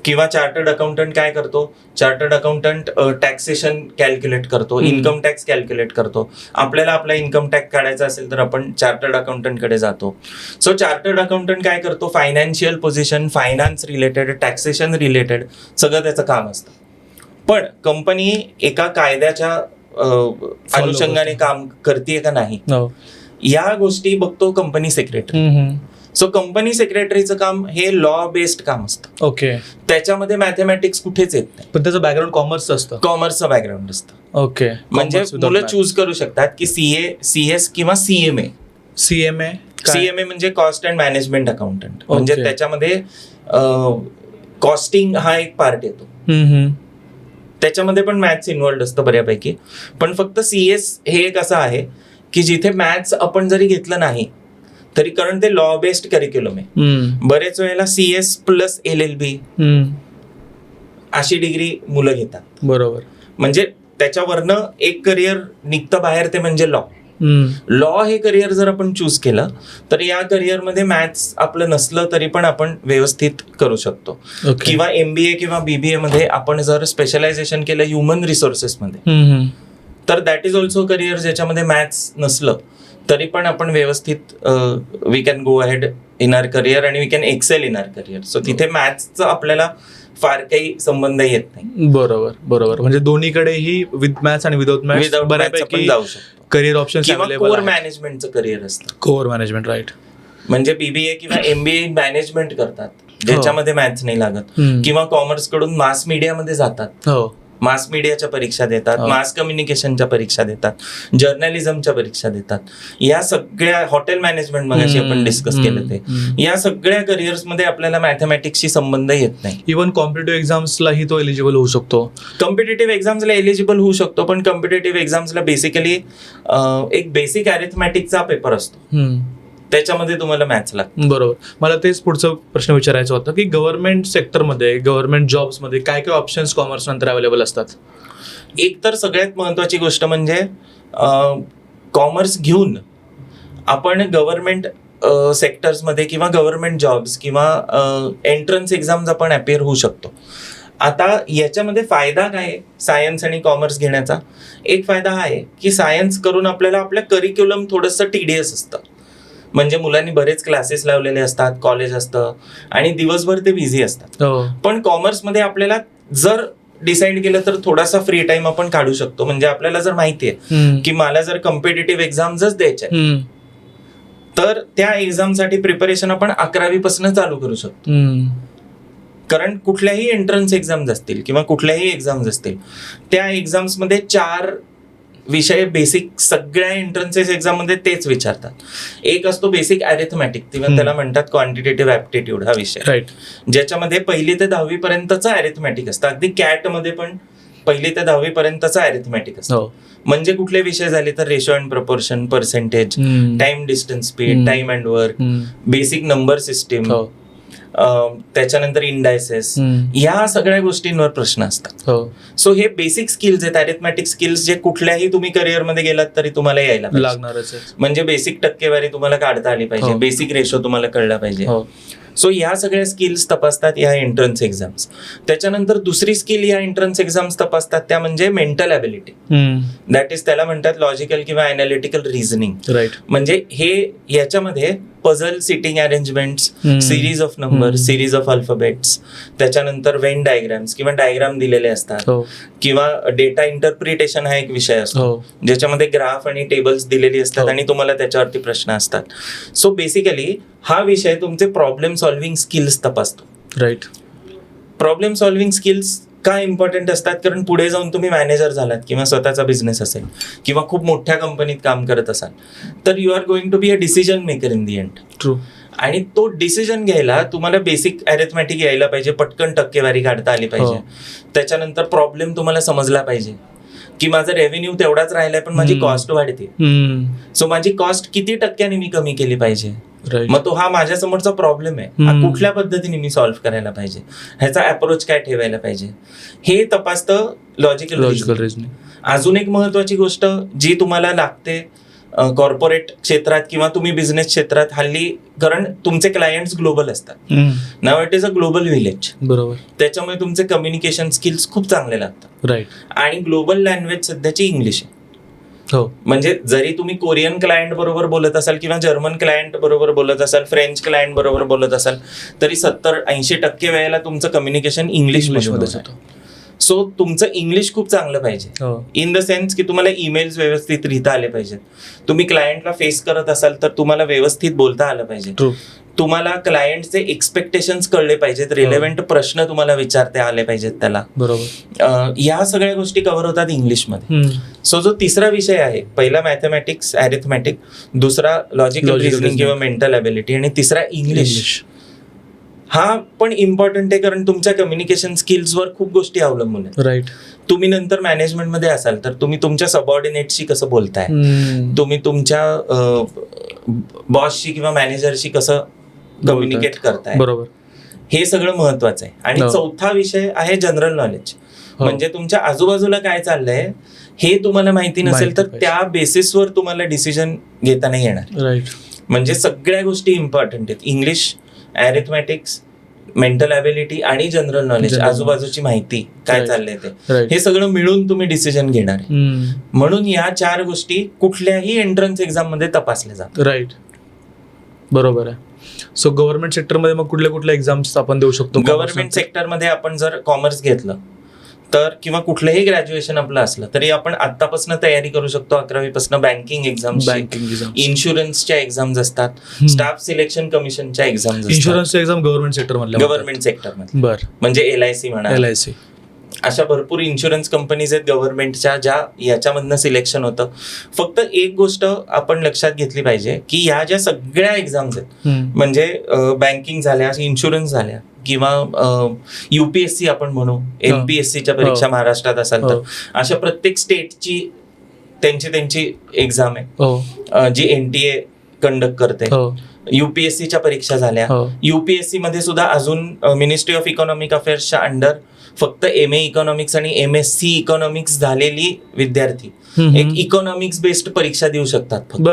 किंवा चार्टर्ड अकाउंटंट काय करतो, चार्टर्ड अकाउंटंट टॅक्सेशन कॅल्क्युलेट करतो, इन्कम टॅक्स कॅल्क्युलेट करतो. आपल्याला आपला इन्कम टॅक्स काढायचा असेल तर आपण चार्टर्ड अकाउंटंट कडे जातो. सो चार्टर्ड अकाउंटंट काय करतो, financial position, finance related, taxation related सगळं त्याचं काम असतं. पण कंपनी एका कायद्याच्या अनुषंगाने काम करते का नाही, हो. या गोष्टी बघतो कंपनी सेक्रेटरी. सो कंपनी सेक्रेटरीचं काम हे लॉ बेस्ड काम असतं. ओके. त्याच्यामध्ये मॅथमॅटिक्स कुठेच येत नाही. पण त्याचं बॅकग्राऊंड कॉमर्सचं असतं. कॉमर्सचं बॅकग्राऊंड असतं. ओके. म्हणजे मुलं चूज करू शकतात की CA, CS किंवा CMA. CMA म्हणजे कॉस्ट अँड मॅनेजमेंट अकाउंटंट. म्हणजे त्याच्यामध्ये कॉस्टिंग हा एक पार्ट येतो. त्याच्यामध्ये पण मॅथ्स इन्व्हॉल्ड असतं बऱ्यापैकी. पण फक्त CS हे एक असं आहे की जिथे मॅथ्स आपण जरी घेतलं नाही तरी, कारण ते लॉ बेस्ड करिक्युलम आहे. बरेच वेळेला CS प्लस LLB अशी डिग्री मुलं घेतात. बरोबर. म्हणजे त्याच्यावरनं एक करिअर निघतं बाहेर, ते म्हणजे लॉ हे करिअर जर आपण चूज केलं तर या करिअरमध्ये मॅथ्स आपलं नसलं तरी पण आपण व्यवस्थित करू शकतो. किंवा MBA किंवा BBA मध्ये आपण जर स्पेशलायझेशन केलं ह्युमन रिसोर्सेस मध्ये, तर दॅट इज ऑल्सो करिअर ज्याच्यामध्ये मॅथ्स नसलं तरी पण आपण व्यवस्थित we can go ahead in our career आणि we can excel in our career. So तिथे मॅथ्सचं आपल्याला फार काही संबंध येत नाही. बरोबर. म्हणजे दोन्हीकडेही विथ मॅथ्स आणि विदाउट मॅथ्स आपण जाऊ शकतो. करिअर ऑप्शन किंवा कोर मॅनेजमेंटचं करिअर असतं. Core management, right. म्हणजे BBA किंवा MBA मॅनेजमेंट करतात ज्याच्यामध्ये मॅथ्स नाही लागत. किंवा कॉमर्स कडून मास मीडियामध्ये जातात. मास मीडियाच्या परीक्षा देतात, मास कम्युनिकेशनच्या परीक्षा देतात, जर्नलिझमच्या परीक्षा देतात. या सगळ्या हॉटेल मॅनेजमेंट मगाशी आपण डिस्कस केलं ते, या सगळ्या करिअर्स मध्ये आपल्याला मॅथमॅटिक्सशी संबंध येत नाही. इव्हन कॉम्पिटेटिव्ह एक्झाम्सलाही तो एलिजिबल होऊ शकतो. कॉम्पिटेटिव्ह एक्झाम्सला एलिजिबल होऊ शकतो, पण कॉम्पिटेटिव्ह एक्झाम्सला बेसिकली एक बेसिक अरिथमॅटिकचा पेपर असतो, त्याच्यामध्ये तुम्हाला मॅथ्स लागतं. बरोबर. मला तेच पुढचा प्रश्न विचारायचा होता की गव्हर्नमेंट सेक्टरमध्ये, गव्हर्नमेंट जॉब्समध्ये काय काय ऑप्शन्स कॉमर्स नंतर अवेलेबल असतात? एक तर सगळ्यात महत्वाची गोष्ट म्हणजे कॉमर्स घेऊन आपण गव्हर्नमेंट सेक्टर्समध्ये किंवा गव्हर्नमेंट जॉब्स किंवा एंट्रन्स एक्झाम्स आपण अपिअर होऊ शकतो. आता याच्यामध्ये फायदा काय आहे सायन्स आणि कॉमर्स घेण्याचा? एक फायदा हा आहे की सायन्स करून आपल्याला आपल्या करिक्युलम थोडंसं टीडीएस असतं. म्हणजे मुलांनी बरेच क्लासेस लावलेले असतात, कॉलेज असतं आणि दिवसभर ते बिझी असतात. पण कॉमर्समध्ये आपल्याला जर डिसाईड केलं तर थोडासा फ्री टाइम आपण काढू शकतो. म्हणजे आपल्याला जर माहिती आहे की मला जर कॉम्पिटेटिव्ह एक्झाम्सच द्यायच्या तर त्या एक्झामसाठी प्रिपरेशन आपण 11वी पासून चालू करू शकतो. कारण कुठल्याही एंट्रन्स एक्झाम्स असतील किंवा कुठल्याही एक्झाम्स असतील, त्या एक्झाम्समध्ये 4 विषय बेसिक सगळ्या एंट्रन्सेस एक्झाम मध्ये तेच विचारतात. एक असतो बेसिक अरिथमॅटिक, त्याला म्हणतात क्वांटिटेटिव्ह ऍप्टिट्यूड हा विषय, राईट, ज्याच्यामध्ये 1ली ते 10वी पर्यंतचं अरिथमॅटिक असतं. अगदी कॅट मध्ये पण 1ली ते 10वी पर्यंतचं अरिथमॅटिक असतं. म्हणजे कुठले विषय झाले तर ratio and proportion, percentage, time distance speed, time and work, basic number system, त्याच्यानंतर इंडायसेस, या सगळ्या गोष्टींवर प्रश्न असतात. सो हे बेसिक स्किल्स आहेत, अरिथमॅटिक स्किल्स, जे कुठल्याही तुम्ही करिअर मध्ये गेलात तरी तुम्हाला यायला लागणारच. म्हणजे बेसिक टक्केवारी तुम्हाला काढता आली पाहिजे, बेसिक रेशो तुम्हाला कळला पाहिजे. सो या सगळ्या स्किल्स तपासतात या एंट्रन्स एक्झाम्स. त्याच्यानंतर दुसरी स्किल या एंट्रन्स एक्झाम्स तपासतात त्या म्हणजे मेंटल ॲबिलिटी. दॅट इज त्याला म्हणतात लॉजिकल किंवा अनालिटिकल रिझनिंग. राईट. म्हणजे हे याच्यामध्ये puzzle, sitting arrangements, series of number, series of alphabets, त्याच्यानंतर वेन डायग्राम्स किंवा डायग्राम दिलेले असतात, किंवा डेटा इंटरप्रिटेशन हा एक विषय असतो ज्याच्यामध्ये ग्राफ आणि टेबल्स दिलेली असतात आणि तुम्हाला त्याच्यावरती प्रश्न असतात. सो बेसिकली हा विषय तुमचे प्रॉब्लेम सॉल्व्हिंग स्किल्स तपासतो. राईट. प्रॉब्लेम सॉल्व्हिंग स्किल्स का इम्पॉर्टंट असतात? कारण पुढे जाऊन तुम्ही मॅनेजर झालात किंवा स्वतःचा बिझनेस असेल किंवा खूप मोठ्या कंपनीत काम करत असाल तर you are going to be a decision maker in the end. True. आणि तो डिसिजन घ्यायला तुम्हाला बेसिक अरिथमॅटिक यायला पाहिजे, पटकन टक्केवारी काढता आली पाहिजे, त्याच्यानंतर प्रॉब्लेम तुम्हाला समजला पाहिजे की माझा रेव्हेन्यू तेवढाच राहिलाय पण माझी कॉस्ट वाढते, सो माझी कॉस्ट किती टक्क्याने मी कमी केली पाहिजे, मग तो हा माझ्या समोरचा प्रॉब्लेम आहे, हा कुठल्या पद्धतीने मी सॉल्व्ह करायला पाहिजे, ह्याचा अप्रोच काय ठेवायला पाहिजे, हे तपासतं लॉजिकल रिझनिंग. अजून एक महत्वाची गोष्ट जी तुम्हाला लागते कॉर्पोरेट क्षेत्रात किंवा तुम्ही बिझनेस क्षेत्रात हल्ली, कारण तुमचे क्लायंट्स ग्लोबल असतात, नाव it is a global village. बरोबर. त्याच्यामुळे तुमचे कम्युनिकेशन स्किल्स खूप चांगले लागतात. राईट. आणि ग्लोबल लँग्वेज सध्याची इंग्लिश आहे. म्हणजे जरी तुम्ही कोरियन क्लायंट बरोबर बोलत असाल किंवा जर्मन क्लायंट बरोबर बोलत असाल, फ्रेंच क्लायंट बरोबर बोलत असाल, तरी 70-80% वेळेला तुमचं कम्युनिकेशन इंग्लिश मध्ये होतं. सो सो तुमचं इंग्लिश खूप चांगलं पाहिजे, इन द सेन्स की तुम्हाला ईमेल्स व्यवस्थितरित्या आले पाहिजेत, तुम्ही क्लायंटला फेस करत असाल तर तुम्हाला व्यवस्थित बोलता आलं पाहिजे, तुम्हाला क्लायंटचे एक्सपेक्टेशन्स कळले पाहिजेत, रिलेव्हंट प्रश्न तुम्हाला विचारता आले पाहिजेत त्याला, बरोबर. या सगळ्या गोष्टी कव्हर होतात इंग्लिशमध्ये. सो जो तिसरा विषय आहे, पहिला मॅथमॅटिक्स अरिथमॅटिक, दुसरा लॉजिकल रिझनिंग किंवा मेंटल ॲबिलिटी, आणि तिसरा इंग्लिश. हा पण इम्पॉर्टंट आहे कारण तुमच्या कम्युनिकेशन स्किल्सवर खूप गोष्टी अवलंबून आहेत. राईट. तुम्ही नंतर मॅनेजमेंटमध्ये असाल तर तुम्ही तुमच्या सबऑर्डिनेटशी कसं बोलताय, तुम्ही तुमच्या बॉसशी किंवा मॅनेजरशी कसं कम्युनिकेट करताय, बरोबर, हे सगळं महत्वाचं आहे. आणि चौथा विषय आहे जनरल नॉलेज, म्हणजे तुमच्या आजूबाजूला काय चाललंय हे तुम्हाला माहिती नसेल तर त्या बेसिसवर तुम्हाला डिसिजन घेता नाही येणार. राईट. म्हणजे सगळ्या गोष्टी इम्पॉर्टंट आहेत, इंग्लिश, अरिथमॅटिक्स, मेंटल ॲबिलिटी आणि जनरल नॉलेज, आजूबाजूची माहिती काय चाललंय ते, हे सगळं मिळून तुम्ही डिसिजन घेणार आहे. म्हणून या 4 गोष्टी कुठल्याही एंट्रन्स एक्झाम मध्ये तपासल्या जातात. राईट, बरोबर आहे. सो गव्हर्नमेंट सेक्टरमध्ये मग कुठल्या कुठल्या एक्झाम्स आपण देऊ शकतो? गव्हर्नमेंट सेक्टरमध्ये आपण जर कॉमर्स घेतलं तर किंवा कुठलंही ग्रॅज्युएशन आपलं असलं तरी आपण आतापासून तयारी करू शकतो. 11वी पासून बँकिंग एक्झाम, इन्शुरन्सच्या एक्झाम्स असतात, स्टाफ सिलेक्शन कमिशनच्या एक्झाम्स. इन्शुरन्सच्या एक्झाम गव्हर्नमेंट सेक्टरमध्ये, बरं, म्हणजे LIC म्हणा, LIC, अशा भरपूर इन्शुरन्स कंपनीज आहेत गव्हर्नमेंटच्या ज्या याच्यामधनं सिलेक्शन होतं. फक्त एक गोष्ट आपण लक्षात घेतली पाहिजे की ह्या ज्या सगळ्या एक्झाम्स आहेत, म्हणजे बँकिंग झाल्या, इन्शुरन्स झाल्या किंवा UPSC आपण म्हणू, MPSCच्या परीक्षा महाराष्ट्रात असाल तर, अशा प्रत्येक स्टेटची त्यांची एक्झाम आहे जी NTA कंडक्ट करते. UPSCच्या परीक्षा झाल्या. UPSC मध्ये सुद्धा अजून मिनिस्ट्री ऑफ इकॉनॉमिक अफेअर्सच्या अंडर फक्त MA इकॉनॉमिक्स आणि MSc इकॉनॉमिक्स झालेली विद्यार्थी एक इकॉनॉमिक्स बेस्ड परीक्षा देऊ शकतात फक्त.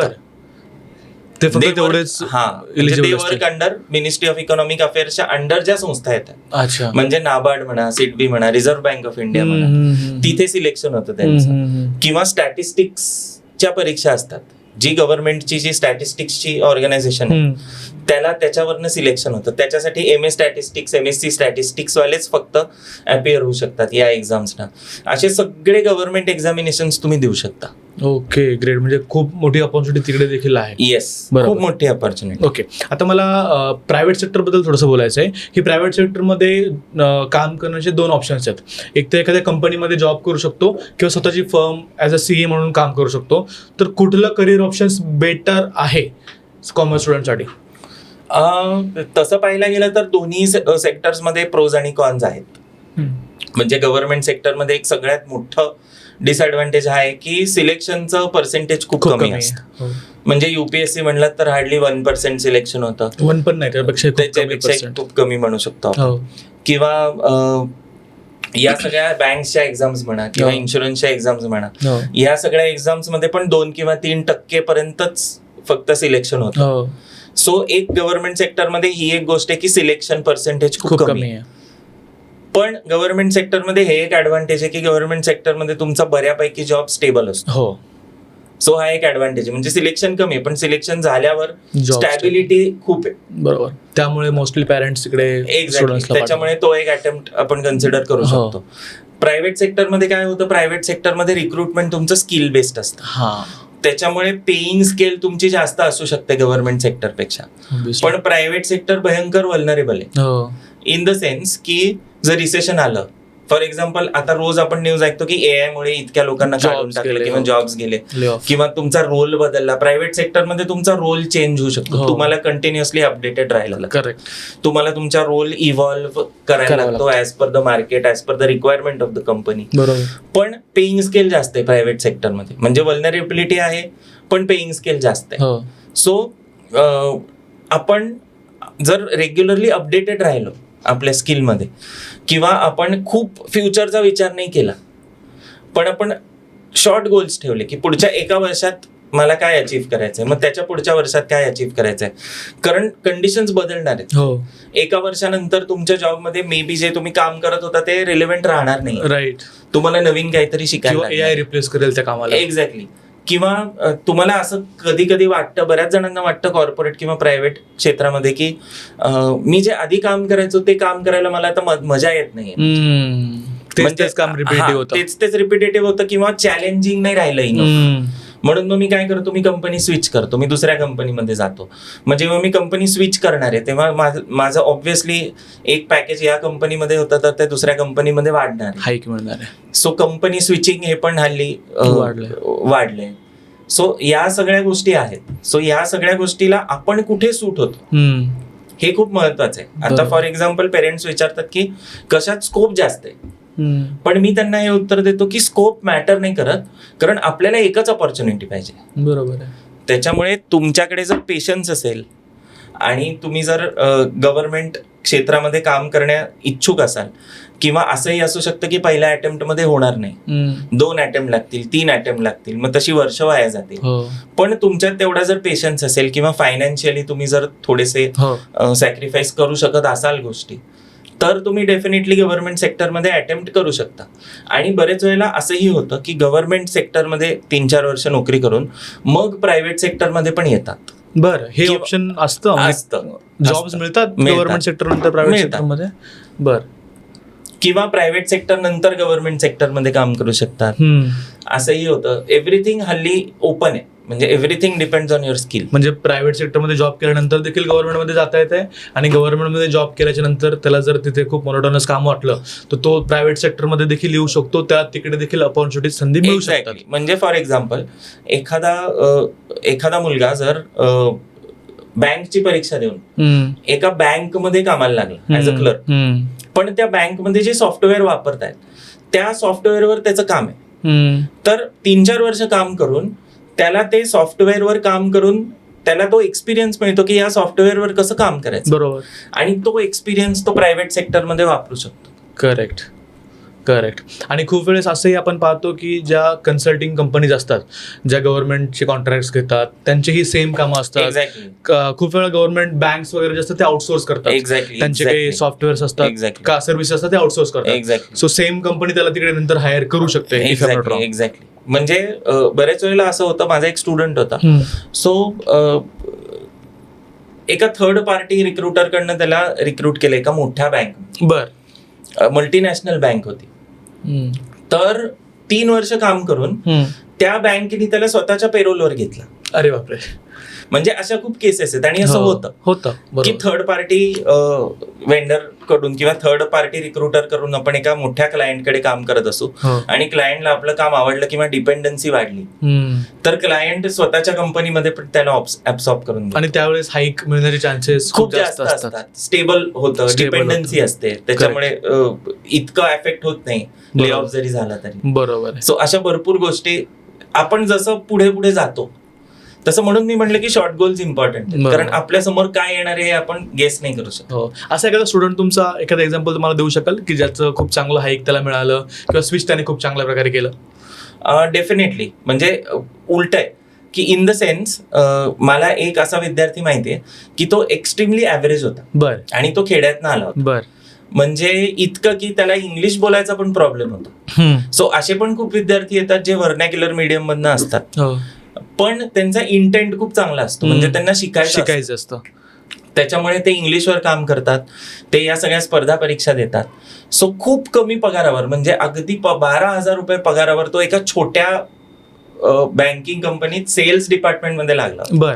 ते फक्त तेवढेच. ते work under ministry of economic अफेअर्सच्या अंडर ज्या संस्था येतात, म्हणजे नाबार्ड म्हणा, सिडबी म्हणा, रिझर्व्ह बँक ऑफ इंडिया म्हणा, तिथे सिलेक्शन होतं त्यांचं. किंवा स्टॅटिस्टिक्सच्या परीक्षा असतात, जी गव्हर्नमेंटची जी स्टॅटिस्टिक्सची ऑर्गनायझेशन आहे त्याच्यावरनं सिलेक्शन होतं. त्याच्यासाठी MA स्टॅटिस्टिक्स, MSc स्टॅटिस्टिक्स वालेच फक्त अपिअर होऊ शकतात या एक्झाम्सना. असे सगळे गव्हर्नमेंट एक्झामिनेशन्स तुम्ही देऊ शकता. Okay, great. म्हणजे खूप मोठी अपॉर्च्युनिटी तिकडे देखील आहे. येस, खूप मोठी अपॉर्च्युनिटी. ओके, आता मला प्रायव्हेट सेक्टर बद्दल थोडंसं बोलायचं आहे की प्रायव्हेट सेक्टरमध्ये काम करण्याचे 2 ऑप्शन्स आहेत. एक तर एखाद्या कंपनीमध्ये जॉब करू शकतो किंवा स्वतःची फर्म ॲज अ CA म्हणून काम करू शकतो. तर कुठलं करिअर ऑप्शन्स बेटर आहे कॉमर्स स्टुडंटसाठी? तसं पाहायला गेलं तर दोन्ही सेक्टर्समध्ये प्रोज आणि कॉन्स आहेत. म्हणजे गव्हर्नमेंट सेक्टरमध्ये एक सगळ्यात मोठं डिसएडव्हान्टेज आहे की सिलेक्शनचं पर्सेंटेज खूप कमी असतं. म्हणजे UPSC म्हणलं तर हार्डली 1% सिलेक्शन होतं. 1 पण नाही, त्याच्यापेक्षा खूप कमी म्हणू शकतो. किंवा या सगळ्या बँकच्या एक्झाम्स म्हणा किंवा इन्शुरन्सच्या एक्झाम्स म्हणा, या सगळ्या एक्झाम्स मध्ये पण 2 किंवा 3% पर्यंतच फक्त सिलेक्शन होतं. सो एक गव्हर्नमेंट सेक्टरमध्ये ही एक गोष्ट आहे की सिलेक्शन पर्सेंटेज खूप कमी आहे. पण गव्हर्नमेंट सेक्टरमध्ये हे एक ऍडव्हान्टेज आहे की गव्हर्नमेंट सेक्टरमध्ये तुमचा बऱ्यापैकी जॉब स्टेबल असतो. सो हा एक ऍडव्हान्टेज आहे. म्हणजे सिलेक्शन कमी आहे पण सिलेक्शन झाल्यावर स्टॅबिलिटी खूप आहे. बरोबर. त्यामुळे मोस्टली पॅरेंट्स इकडे, त्याच्यामुळे तो एक अटेम्प्ट आपण कन्सिडर करू शकतो. प्रायव्हेट सेक्टरमध्ये काय होतं, प्रायव्हेट सेक्टरमध्ये रिक्रुटमेंट तुमचं स्किल बेस्ड असतं. त्याच्यामुळे पेईंग स्केल तुमची जास्त असू शकते गव्हर्नमेंट सेक्टरपेक्षा. पण प्रायव्हेट सेक्टर भयंकर वल्नरेबल आहे. इन द सेन्स की जर रिसेशन आलं, फॉर एक्झाम्पल आता रोज आपण न्यूज ऐकतो की AI मुळे इतक्या लोकांना काढून टाकलं किंवा जॉब्स गेले किंवा तुमचा रोल बदलला. प्रायव्हेट सेक्टरमध्ये तुमचा रोल चेंज होऊ शकतो. तुम्हाला कंटिन्युअसली अपडेटेड राहायला लागतं. करेक्ट. तुम्हाला तुमचा रोल इव्हॉल्व्ह करायला लागतो as per the market, as per the requirement of the company. पण पेईंग स्केल जास्त आहे प्रायव्हेट सेक्टरमध्ये. म्हणजे वल्नरेबिलिटी आहे पण पेईंग स्केल जास्त आहे. सो आपण जर रेग्युलरली अपडेटेड राहिलो आपल्या स्किलमध्ये किंवा आपण खूप फ्युचरचा विचार नाही केला पण आपण शॉर्ट गोल्स ठेवले की पुढच्या 1 वर्षात मला काय अचीव्ह करायचंय, मग त्याच्या पुढच्या वर्षात काय अचीव्ह करायचंय, कारण कंडिशन्स बदलणार आहेत. 1 वर्षानंतर तुमच्या जॉबमध्ये मे बी जे तुम्ही काम करत होता ते रिलेव्हंट राहणार नाही. राईट. तुम्हाला नवीन काहीतरी शिकायला, AI रिप्लेस करेल त्या कामाला. एक्झॅक्टली. किंवा तुम्हाला असं कधी कधी वाटतं, बऱ्याच जणांना वाटतं कॉर्पोरेट किंवा प्रायव्हेट क्षेत्रामध्ये की मी जे आधी काम करायचो ते काम करायला मला आता मजा येत नाहीये. तेच काम रिपीटेटिव्ह होतं. तेच रिपीटेटिव्ह होतं किंवा चॅलेंजिंग नाही राहिलं enough. म्हणून मग मी काय करतो, मी कंपनी स्विच करतो, मी दुसऱ्या कंपनीमध्ये जातो. मग जेव्हा मी कंपनी स्विच करणार आहे तेव्हा माझं ऑब्व्हियसली एक पॅकेज या कंपनीमध्ये होतं तर ते दुसऱ्या कंपनीमध्ये वाढणार, हाईक मिळणार आहे. सो कंपनी स्विचिंग हे पण हल्ली वाढलंय. सो या सगळ्या गोष्टी आहेत. सो या सगळ्या गोष्टीला आपण कुठे सूट होतो हे खूप महत्वाचं आहे. आता फॉर एक्झाम्पल पेरेंट्स विचारतात की कशात स्कोप जास्त आहे, पण मी त्यांना हे उत्तर देतो की स्कोप मॅटर नाही करत, कारण आपल्याला एकच अपॉर्च्युनिटी पाहिजे. बरोबर आहे. त्याच्यामुळे तुमच्याकडे जर पेशन्स असेल आणि तुम्ही जर गव्हर्नमेंट क्षेत्रामध्ये काम करण्या इच्छुक असाल, किंवा असंही असू शकतं की पहिल्या अटेम्प्ट मध्ये होणार नाही, 2 अटेम्प्ट लागतील, 3 अटेम्प्ट लागतील, मग तशी वर्ष वाया जातील. पण तुमच्यात तेवढा जर पेशन्स असेल किंवा फायनान्शियली तुम्ही जर थोडेसे सॅक्रिफाईस करू शकत असाल गोष्टी, तर तुम्ही डेफिनेटली गव्हर्नमेंट सेक्टरमध्ये अटेम्प्ट करू शकता. आणि बरेच वेळेला असंही होतं की गव्हर्नमेंट सेक्टरमध्ये 3-4 वर्ष नोकरी करून मग प्रायव्हेट सेक्टरमध्ये पण येतात. बरं, हे ऑप्शन असतं. जॉब्स मिळतात गव्हर्नमेंट सेक्टर नंतर प्रायव्हेट सेक्टरमध्ये. बरं, किंवा प्रायव्हेट सेक्टर नंतर गव्हर्नमेंट सेक्टरमध्ये काम करू शकतात, असंही होतं. एव्हरीथिंग हल्ली ओपन आहे, म्हणजे everything depends on your skill. म्हणजे प्रायव्हेट सेक्टरमध्ये जॉब केल्यानंतर देखील गव्हर्नमेंटमध्ये जाता येते, आणि गव्हर्नमेंटमध्ये जॉब केल्याच्या नंतर त्याला जर तिथे खूप मोनोटोनस काम वाटलं तर तो प्रायव्हेट सेक्टरमध्ये देखील येऊ शकतो. त्या तिकडे देखील अपॉर्च्युनिटी संधी मिळू शकतात. म्हणजे फॉर एक्झाम्पल एखादा मुलगा जर बँकची परीक्षा देऊन एका बँकमध्ये कामाला लागला ऍज अ क्लर्क, पण त्या बँकमध्ये जे सॉफ्टवेअर वापरतायत त्या सॉफ्टवेअरवर त्याचं काम आहे, तर 3-4 वर्ष काम करून त्याला ते सॉफ्टवेअरवर काम करून त्याला तो एक्सपिरियन्स मिळतो की या सॉफ्टवेअरवर कसं काम करायचं. बरोबर. आणि तो एक्सपिरियन्स तो प्रायव्हेट सेक्टरमध्ये वापरू शकतो. करेक्ट. आणि खूप वेळेस असंही आपण पाहतो की ज्या कन्सल्टिंग कंपनीज असतात, ज्या गव्हर्नमेंटचे कॉन्ट्रॅक्ट घेतात, त्यांचेही सेम कामं असतात. खूप वेळा गव्हर्नमेंट बँक्स वगैरे जे असतात ते आउटसोर्स करतात. त्यांचे काही सॉफ्टवेअर्स असतात, का सर्व्हिसेस असतात ते आउटसोर्स करतात. सो सेम कंपनी त्याला तिकडे नंतर हायर करू शकते. एक्झॅक्टली. म्हणजे बऱ्याच वेळेला असं होतं, माझा एक स्टुडंट होता, सो एका थर्ड पार्टी रिक्रुटर कडनं त्याला रिक्रूट केलं एका मोठ्या बँक, मल्टीनॅशनल बँक होती. तर 3 वर्ष काम करून त्या बँकेने त्याला स्वतःच्या पेरोलवर घेतला. अरे बापरे. म्हणजे अशा खूप केसेस आहेत. आणि असं होतं की थर्ड पार्टी वेंडर कडून किंवा थर्ड पार्टी रिक्रुटर कडून आपण एका मोठ्या क्लायंटकडे काम करत असू आणि क्लायंटला आपलं काम आवडलं किंवा डिपेंडन्सी वाढली, तर क्लायंट स्वतःच्या कंपनीमध्ये पण त्याला ॲब्सॉर्ब करून घेतो. आणि त्यावेळेस हाईक मिळण्याचे चान्सेस खूप जास्त असतात. स्टेबल होतं, डिपेंडन्सी असते, त्याच्यामुळे इतकं एफेक्ट होत नाही ले ऑफ जरी झाला तरी. बरोबर. सो अशा भरपूर गोष्टी आपण जसं पुढे पुढे जातो तसं, म्हणून मी म्हटलं की शॉर्ट गोल्स इम्पॉर्टंट, कारण आपल्या समोर काय येणार आहे हे आपण गेस नाही करू शकतो. असा एखादा स्टुडंट तुमचा एखादा एक्झाम्पल तुम्हाला देऊ शकाल की ज्याचं खूप चांगलं हाईक त्याला मिळालं किंवा स्विच त्याने खूप चांगल्या प्रकारे केलं? डेफिनेटली. म्हणजे उलट आहे की इन द सेन्स मला एक असा विद्यार्थी माहितीये की तो एक्स्ट्रीमली ऍव्हरेज होता. बरं. आणि तो खेड्यातनं आला होता. बरं. म्हणजे इतकं की त्याला इंग्लिश बोलायचा पण प्रॉब्लेम होता. सो असे पण खूप विद्यार्थी येतात जे व्हर्नॅक्युलर मीडियम मधनं असतात, पण त्यांचा इंटेंट खूप चांगला असतो, म्हणजे त्यांना शिकायचं असतं. त्याच्यामुळे ते इंग्लिशवर काम करतात, ते या सगळ्या स्पर्धा परीक्षा देतात. सो खूप कमी पगारावर, म्हणजे अगदी 12,000 रुपये पगारावर तो एका छोट्या बँकिंग कंपनीत सेल्स डिपार्टमेंटमध्ये लागला. बर.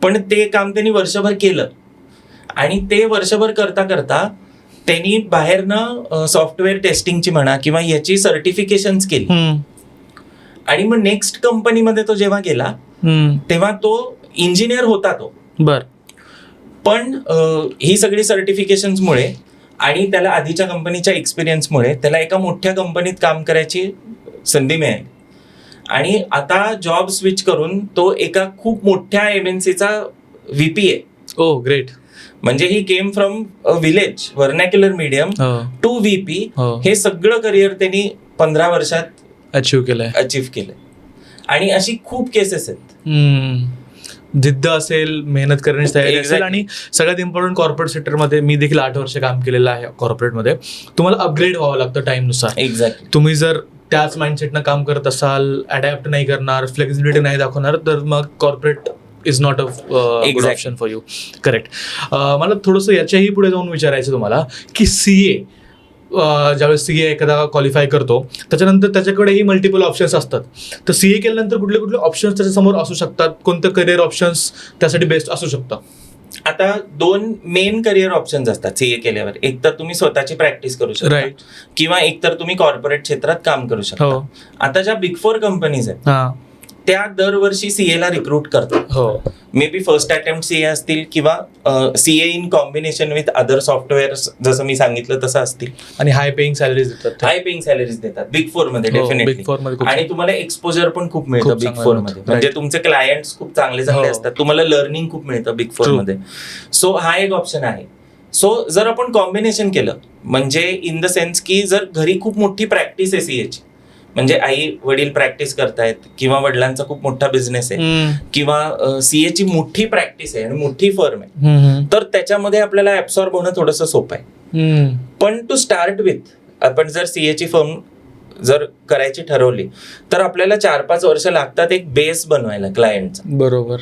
पण ते काम त्यांनी वर्षभर केलं, आणि ते वर्षभर करता करता त्यांनी बाहेरनं सॉफ्टवेअर टेस्टिंगची म्हणा किंवा याची सर्टिफिकेशन्स केली. आणि मग नेक्स्ट कंपनीमध्ये तो जेव्हा गेला तेव्हा तो इंजिनियर होता तो. बर. पण ही सगळी सर्टिफिकेशन्समुळे आणि त्याला आधीच्या कंपनीच्या एक्सपिरियन्समुळे त्याला एका मोठ्या कंपनीत काम करायची संधी मिळाली, आणि आता जॉब स्विच करून तो एका खूप मोठ्या MNCचा VP आहे. Oh great. म्हणजे he came from village vernacular medium to VP. हे सगळं करिअर त्यांनी 15 वर्षात अचीव्ह केलंय. आणि अशी खूप केसेस आहेत. जिद्द असेल, मेहनत करण्याची तयारी असेल, आणि सगळ्यात इम्पॉर्टंट कॉर्पोरेट सेक्टरमध्ये मी देखील 8 वर्ष काम केलेलं आहे कॉर्पोरेटमध्ये. तुम्हाला अपग्रेड व्हावं लागतं टाइमनुसार. एक्झॅक्टली. तुम्ही जर त्याच माइंडसेटनं काम करत असाल, अडॅप्ट नाही करणार, फ्लेक्सिबिलिटी नाही दाखवणार, तर मग corporate is not a good option for you. Correct. मला थोडंसं याच्याही पुढे जाऊन विचारायचं तुम्हाला की CA ज्यावेळेस सीए एखादा क्वालिफाय करतो त्याच्यानंतर त्याच्याकडेही मल्टिपल ऑप्शन्स असतात. तर सीए केल्यानंतर कुठले कुठले ऑप्शन्स त्याच्यासमोर असू शकतात, कोणतं करिअर ऑप्शन्स त्यासाठी बेस्ट असू शकतं? आता 2 मेन करिअर ऑप्शन्स असतात सीए केल्यावर. एक तर तुम्ही स्वतःची प्रॅक्टिस करू शकता, राईट, किंवा एक तर तुम्ही कॉर्पोरेट क्षेत्रात काम करू शकता. आता ज्या बिग 4 कंपनीज आहेत त्या दरवर्षी सीए ला रिक्रूट करतात. May be first attempt CA असतील किंवा CA in combination with other software, जसं मी सांगितलं तसं असतील. आणि हाय पेइंग सॅलरीज देतात. हाय पेइंग सॅलरीज देतात बिग 4 मध्ये डेफिनेटली. आणि तुम्हाला एक्सपोजर पण खूप मिळतं बिग 4 मध्ये. म्हणजे तुमचे क्लायंट्स खूप चांगले असतात, तुम्हाला लर्निंग खूप मिळतं बिग 4 मध्ये. सो हा एक ऑप्शन आहे. सो जर आपण कॉम्बिनेशन केलं, म्हणजे इन द सेन्स की जर घरी खूप मोठी प्रॅक्टिस आहे सीएची, म्हणजे आई वडील प्रॅक्टिस करतायत किंवा वडिलांचा खूप मोठा बिझनेस आहे किंवा सीए ची मोठी प्रॅक्टिस आहे आणि मोठी फर्म आहे, तर त्याच्यामध्ये आपल्याला ऍब्सॉर्ब होणं थोडंसं सोपं आहे. पण टू स्टार्ट विथ आपण जर सीए ची फर्म जर करायची ठरवली तर आपल्याला 4-5 वर्ष लागतात एक बेस बनवायला क्लायंटचा. बरोबर.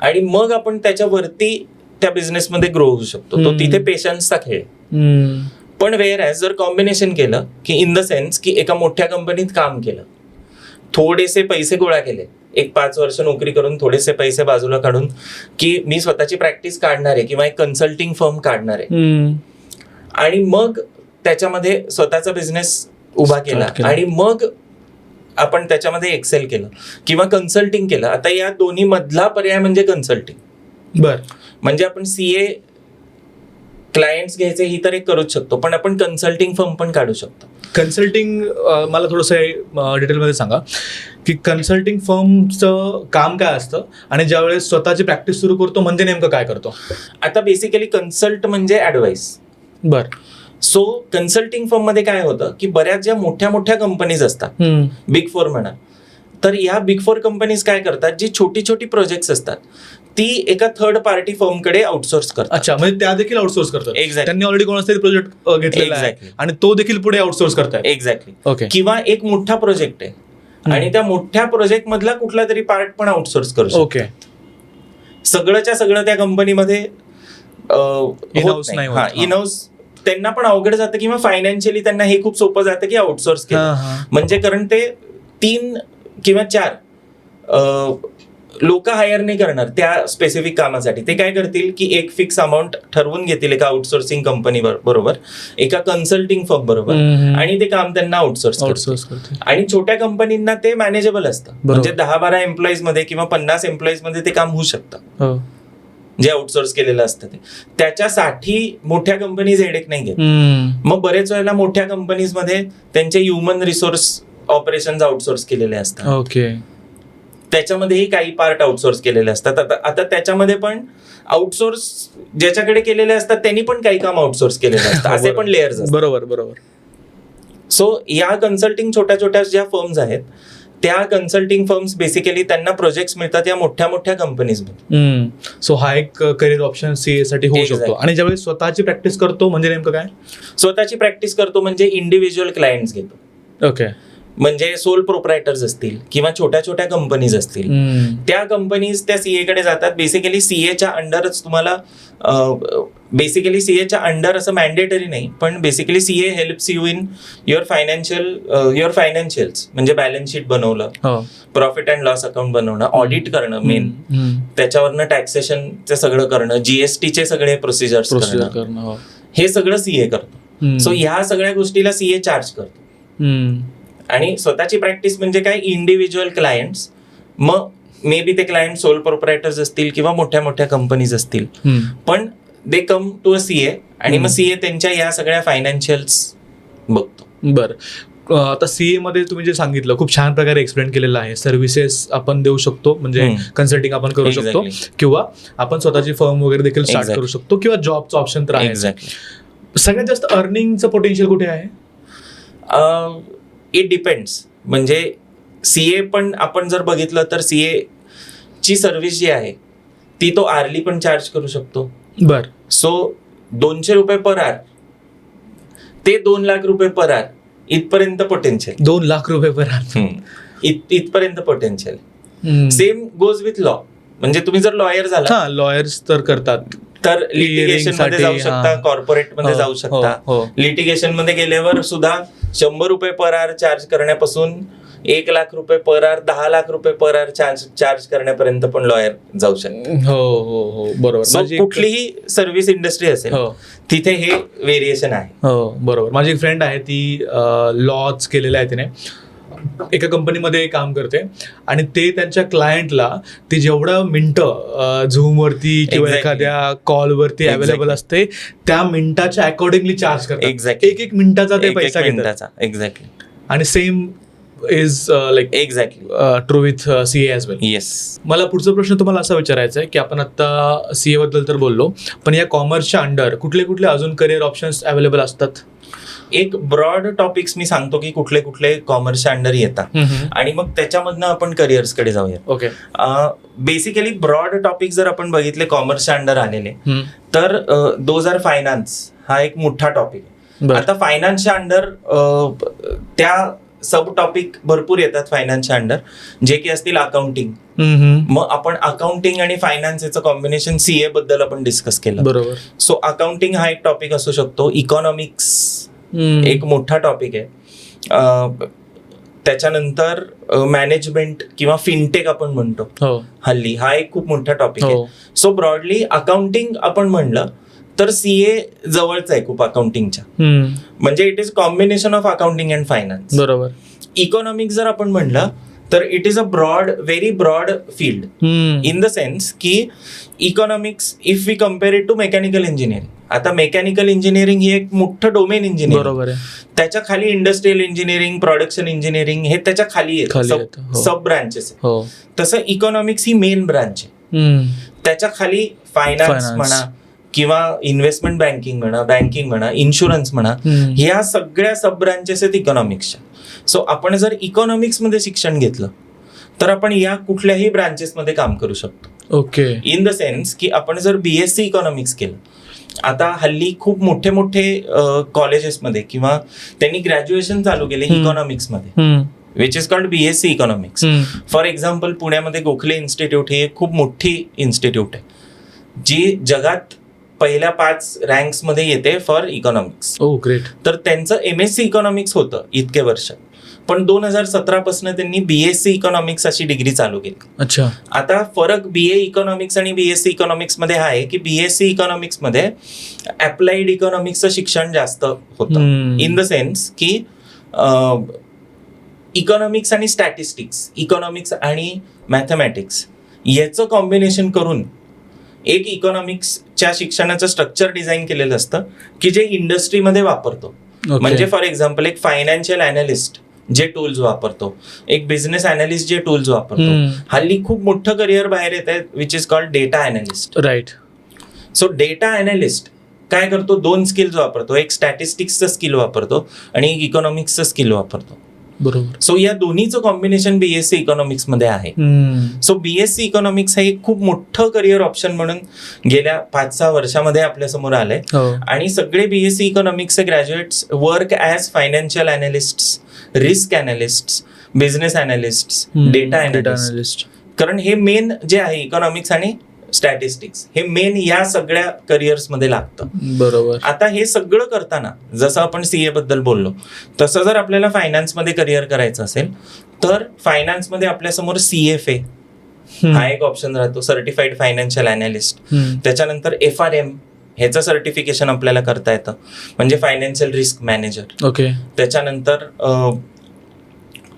आणि मग आपण त्याच्यावरती त्या बिझनेसमध्ये ग्रो होऊ शकतो. तो तिथे पेशन्सचा खेळ. पण वेअर ॲज जर कॉम्बिनेशन केलं की इन द सेन्स की एका मोठ्या कंपनीत काम केलं, थोडेसे पैसे गोळा केले, एक 5 वर्ष नोकरी करून थोडेसे पैसे बाजूला काढून की मी स्वतःची प्रॅक्टिस काढणार आहे किंवा एक कन्सल्टिंग फर्म काढणार आहे, आणि मग त्याच्यामध्ये स्वतःचा बिझनेस उभा केला आणि मग आपण त्याच्यामध्ये एक्सेल केलं किंवा कन्सल्टिंग केलं. आता या दोन्ही मधला पर्याय म्हणजे कन्सल्टिंग. बर. म्हणजे आपण सीए क्लायंट्स घ्यायचे ही तर एक करूच शकतो, पण आपण कन्सल्टिंग फर्म पण काढू शकतो. कन्सल्टिंग मला थोडंसं डिटेलमध्ये सांगा की कन्सल्टिंग फर्मचं काम काय असतं आणि ज्यावेळेस स्वतःची प्रॅक्टिस सुरू करतो म्हणजे नेमकं काय करतो? आता बेसिकली कन्सल्ट म्हणजे ऍडवाइस. बर. सो कन्सल्टिंग फर्म मध्ये काय होतं की बऱ्याच ज्या मोठ्या मोठ्या कंपनीज असतात, बिग 4 म्हणा, तर या बिग 4 कंपनीज काय करतात, जी छोटी छोटी प्रोजेक्ट्स असतात ती एका थर्ड पार्टी फर्म कडे आउटसोर्स करतात. अच्छा, म्हणजे त्या देखील आउटसोर्स करतात. एक्झॅक्टली. त्यांनी ऑलरेडी कोणाचा तरी प्रोजेक्ट घेतलेला आहे आणि तो देखील पुढे आउटसोर्स करतात. एक्झॅक्टली. ओके. किंवा एक मोठा प्रोजेक्ट आहे आणि त्या मोठ्या प्रोजेक्ट मधला कुठला तरी पार्ट पण आउटसोर्स करू शकतो. ओके. सगळंच्या सगळं त्या कंपनीमध्ये इन-हाऊस नाही होत. इन-हाऊस त्यांना पण अवघड जातं किंवा फायनान्शियली त्यांना हे खूप सोपं जातं की आउटसोर्स केलं. म्हणजे कारण ते 3 किंवा 4 लोक हायर नाही करणार त्या स्पेसिफिक कामासाठी. ते काय करतील की एक फिक्स अमाऊंट ठरवून घेतील एका आउटसोर्सिंग कंपनी बरोबर, एका कन्सल्टिंग फर्म बरोबर, आणि ते काम त्यांना आउटसोर्स करतील. आणि छोट्या कंपनींना ते मॅनेजेबल असतं. म्हणजे 10-12 एम्प्लॉईज मध्ये किंवा 50 एम्प्लॉईज मध्ये ते काम होऊ शकतं जे आउटसोर्स केलेलं असतं ते. त्याच्यासाठी मोठ्या कंपनीज हेडेक नाही घेत. मग बरेच वेळेला मोठ्या कंपनीज मध्ये त्यांचे ह्युमन रिसोर्स ऑपरेशन्स आउटसोर्स केलेले असतात. ओके. त्याच्यामध्येही काही पार्ट आउटसोर्स केलेले असतात. आता त्याच्यामध्ये पण आउटसोर्स ज्याच्याकडे केलेले असतात त्यांनी पण काही काम आउटसोर्स केलेले असतात. असे पण लेयर्स असतात. बरोबर बरोबर. सो या कन्सल्टिंग छोट्या छोट्या ज्या फर्म्स आहेत त्या कन्सल्टिंग फर्म्स बेसिकली त्यांना प्रोजेक्ट्स मिळतात या मोठ्या मोठ्या कंपनीज मध्ये. सो हा एक करिअर ऑप्शन सीए साठी होऊ शकतो. आणि ज्यावेळी स्वतःची प्रॅक्टिस करतो म्हणजे नेमकं काय? स्वतःची प्रॅक्टिस करतो म्हणजे इंडिव्हिज्युअल क्लायंट्स घेतो. ओके. म्हणजे सोल प्रोप्रायटर्स असतील किंवा छोट्या छोट्या कंपनीज असतील, त्या कंपनीज त्या सीए कडे जातात. बेसिकली सीएच्या अंडरच तुम्हाला बेसिकली सीएच्या अंडर असं मॅन्डेटरी नाही, पण basically CA helps you in your financials. म्हणजे बॅलन्स शीट बनवलं, प्रॉफिट अँड लॉस अकाउंट बनवणं, ऑडिट करणं मेन, त्याच्यावरनं टॅक्सेशनचं सगळं करणं, जीएसटीचे सगळे प्रोसिजर्स करणं, हे सगळं सीए करतो. सो ह्या सगळ्या गोष्टीला सीए चार्ज करतो. आणि स्वतःची प्रॅक्टिस म्हणजे काय, इंडिव्हिज्युअल क्लायंट्स, मग मे बी ते क्लायंट सोल प्रोप्रायटर्स असतील किंवा मोठ्या मोठ्या कंपनीज असतील, पण दे कम टू अ सीए आणि मग सीए त्यांच्या या सगळ्या फायनान्शियल्स बघतो. बरं. आता सीए मध्ये तुम्ही जे सांगितलं खूप छान प्रकारे एक्सप्लेन केलेलं आहे. सर्व्हिसेस आपण देऊ शकतो, म्हणजे कन्सल्टिंग आपण करू शकतो किंवा आपण स्वतःची फर्म वगैरे देखील स्टार्ट करू शकतो किंवा जॉबचं ऑप्शन तर आहे. सगळ्यात जास्त अर्निंगचं पोटेन्शियल कुठे आहे? It depends. म्हणजे सीए पण आपण जर बघितलं तर सीए ची सर्व्हिस जी आहे ती तो आरली पण चार्ज करू शकतो. बर. सो 200 रुपये पर आर ते 2 लाख रुपये पर आर इथपर्यंत पोटेन्शियल. 2 लाख रुपये पर आर इथपर्यंत potential. Same goes with law. म्हणजे तुम्ही जर लॉयर झाला, लॉयर्स तर करतात तर लिटिगेशन मध्ये जाऊ शकता, कॉर्पोरेट मध्ये जाऊ शकता. लिटिगेशन मध्ये गेल्यावर सुद्धा 100 रुपये पर आवर चार्ज करण्यापासून 1 लाख रुपये पर आवर, 10 लाख रुपये पर आवर चार्ज करण्यापर्यंत पण लॉयर जाऊ शकतो. हो बरोबर. कुठलीही सर्व्हिस इंडस्ट्री असेल तिथे हे व्हेरिएशन आहे. हो बरोबर. माझी एक फ्रेंड आहे, ती लॉच केलेला आहे, तिने एका कंपनीमध्ये काम करते आणि ते त्यांच्या क्लायंटला ती जेवढा मिनिटं झूमवरती किंवा एखाद्या कॉलवरती अवेलेबल असते त्या मिनिटाच्या अकॉर्डिंगली चार्ज करतात. एक्झॅक्टली. एक मिनिटाचा ते पैसा घेतात. एक्झॅक्टली. आणि same is like exactly true with CA as well. Yes. मला पुढचा प्रश्न तुम्हाला असा विचारायचा आहे की आपण आता CA बद्दल तर बोललो, पण या कॉमर्सच्या अंडर कुठले कुठले अजून करिअर ऑप्शन्स अवेलेबल असतात? एक ब्रॉड टॉपिक्स मी सांगतो की कुठले कुठले कॉमर्सच्या अंडर येतात आणि मग त्याच्यामधनं आपण करिअर्सकडे जाऊया. ओके. बेसिकली ब्रॉड टॉपिक जर आपण बघितले कॉमर्सच्या अंडर आलेले, तर दोज आर फायनान्स हा एक मोठा टॉपिक आहे. आता फायनान्सच्या अंडर त्या सब टॉपिक भरपूर येतात फायनान्सच्या अंडर, जे की असतील अकाउंटिंग. मग आपण अकाउंटिंग आणि फायनान्स याचं कॉम्बिनेशन CA बद्दल आपण डिस्कस केलं. बरोबर. सो अकाउंटिंग हा एक टॉपिक असू शकतो. इकॉनॉमिक्स एक मोठा टॉपिक आहे. त्याच्यानंतर मॅनेजमेंट किंवा फिनटेक आपण म्हणतो हल्ली, हा एक खूप मोठा टॉपिक आहे. सो ब्रॉडली अकाउंटिंग आपण म्हणलं तर CA जवळच आहे खूप अकाउंटिंगच्या, म्हणजे it is combination of accounting and finance. बरोबर. इकॉनॉमिक्स जर आपण म्हणलं तर it is a very broad field in the sense की economics if we compare it to mechanical engineering. आता मेकॅनिकल इंजिनिअरिंग हे एक मोठं डोमेन इंजिनिअरिंग. बरोबर आहे. त्याच्या खाली इंडस्ट्रियल इंजिनिअरिंग, प्रोडक्शन इंजिनिअरिंग हे त्याच्या खाली सब ब्रांचेस. तसं इकॉनॉमिक्स ही मेन ब्रांच आहे. त्याच्या खाली फायनान्स म्हणा किंवा इन्व्हेस्टमेंट बँकिंग म्हणा, इन्शुरन्स म्हणा, ह्या सगळ्या सब ब्रांचेस आहेत इकॉनॉमिक्सच्या. सो आपण जर इकॉनॉमिक्स मध्ये शिक्षण घेतलं तर आपण या कुठल्याही ब्रांचेसमध्ये काम करू शकतो. ओके. इन द सेन्स की आपण जर BSc इकॉनॉमिक्स केलं, आता हल्ली खूप मोठे मोठे कॉलेजेसमध्ये किंवा त्यांनी ग्रॅज्युएशन चालू केले इकॉनॉमिक्स मध्ये, which is called BSc economics. For example पुण्यामध्ये गोखले इन्स्टिट्यूट ही एक खूप मोठी इन्स्टिट्यूट आहे जी जगात पहिल्या 5 रँक्स मध्ये येते फॉर इकॉनॉमिक्स. ग्रेट. तर त्यांचं MSc इकॉनॉमिक्स होतं इतके वर्ष, पण 2017 पासून त्यांनी BSc इकॉनॉमिक्स अशी डिग्री चालू केली. अच्छा. आता फरक BA इकॉनॉमिक्स आणि BSc इकॉनॉमिक्स मध्ये आहे की BSc इकॉनॉमिक्स मध्ये अप्लाइड इकॉनॉमिक्सचं शिक्षण जास्त होतं. इन द सेन्स की इकॉनॉमिक्स आणि स्टॅटिस्टिक्स, इकॉनॉमिक्स आणि मॅथमॅटिक्स याचं कॉम्बिनेशन करून एक इकॉनॉमिक्सच्या शिक्षणाचं स्ट्रक्चर डिझाईन केलेलं असतं की जे इंडस्ट्रीमध्ये वापरतो. म्हणजे फॉर एक्झाम्पल एक फायनान्शियल अनालिस्ट जे टूल्स वापरतो, एक बिझनेस अनालिस्ट जे टूल्स वापरतो. हल्ली खूप मोठं करिअर बाहेर येत आहे which is called data analyst. Right. So data analyst काय करतो, 2 स्किल्स वापरतो, एक स्टॅटिस्टिक्सचं स्किल वापरतो आणि एक इकॉनॉमिक्सचं स्किल वापरतो. बरोबर. सो या दोन्हीचं कॉम्बिनेशन BSc इकॉनॉमिक्स मध्ये आहे. सो BSc इकॉनॉमिक्स हे खूप मोठं करिअर ऑप्शन म्हणून गेल्या 5-6 वर्षामध्ये आपल्या समोर आलंय. आणि सगळे BSc इकॉनॉमिक्सचे graduates work as financial analyst, risk analyst, business analyst, data analyst. कारण हे मेन जे आहे इकॉनॉमिक्स आणि स्टॅटिस्टिक्स हे मेन या सगळ्या करिअर्स मध्ये लागतं. बरोबर. आता हे सगळं करताना जसं आपण CA बद्दल बोललो तसं जर आपल्याला फायनान्स मध्ये करिअर करायचं असेल तर फायनान्स मध्ये आपल्यासमोर CFA हा एक ऑप्शन राहतो, सर्टिफाईड फायनान्शियल अनालिस्ट. त्याच्यानंतर FRM ह्याचं सर्टिफिकेशन आपल्याला करता येतं, म्हणजे फायनान्शियल रिस्क मॅनेजर. ओके. त्याच्यानंतर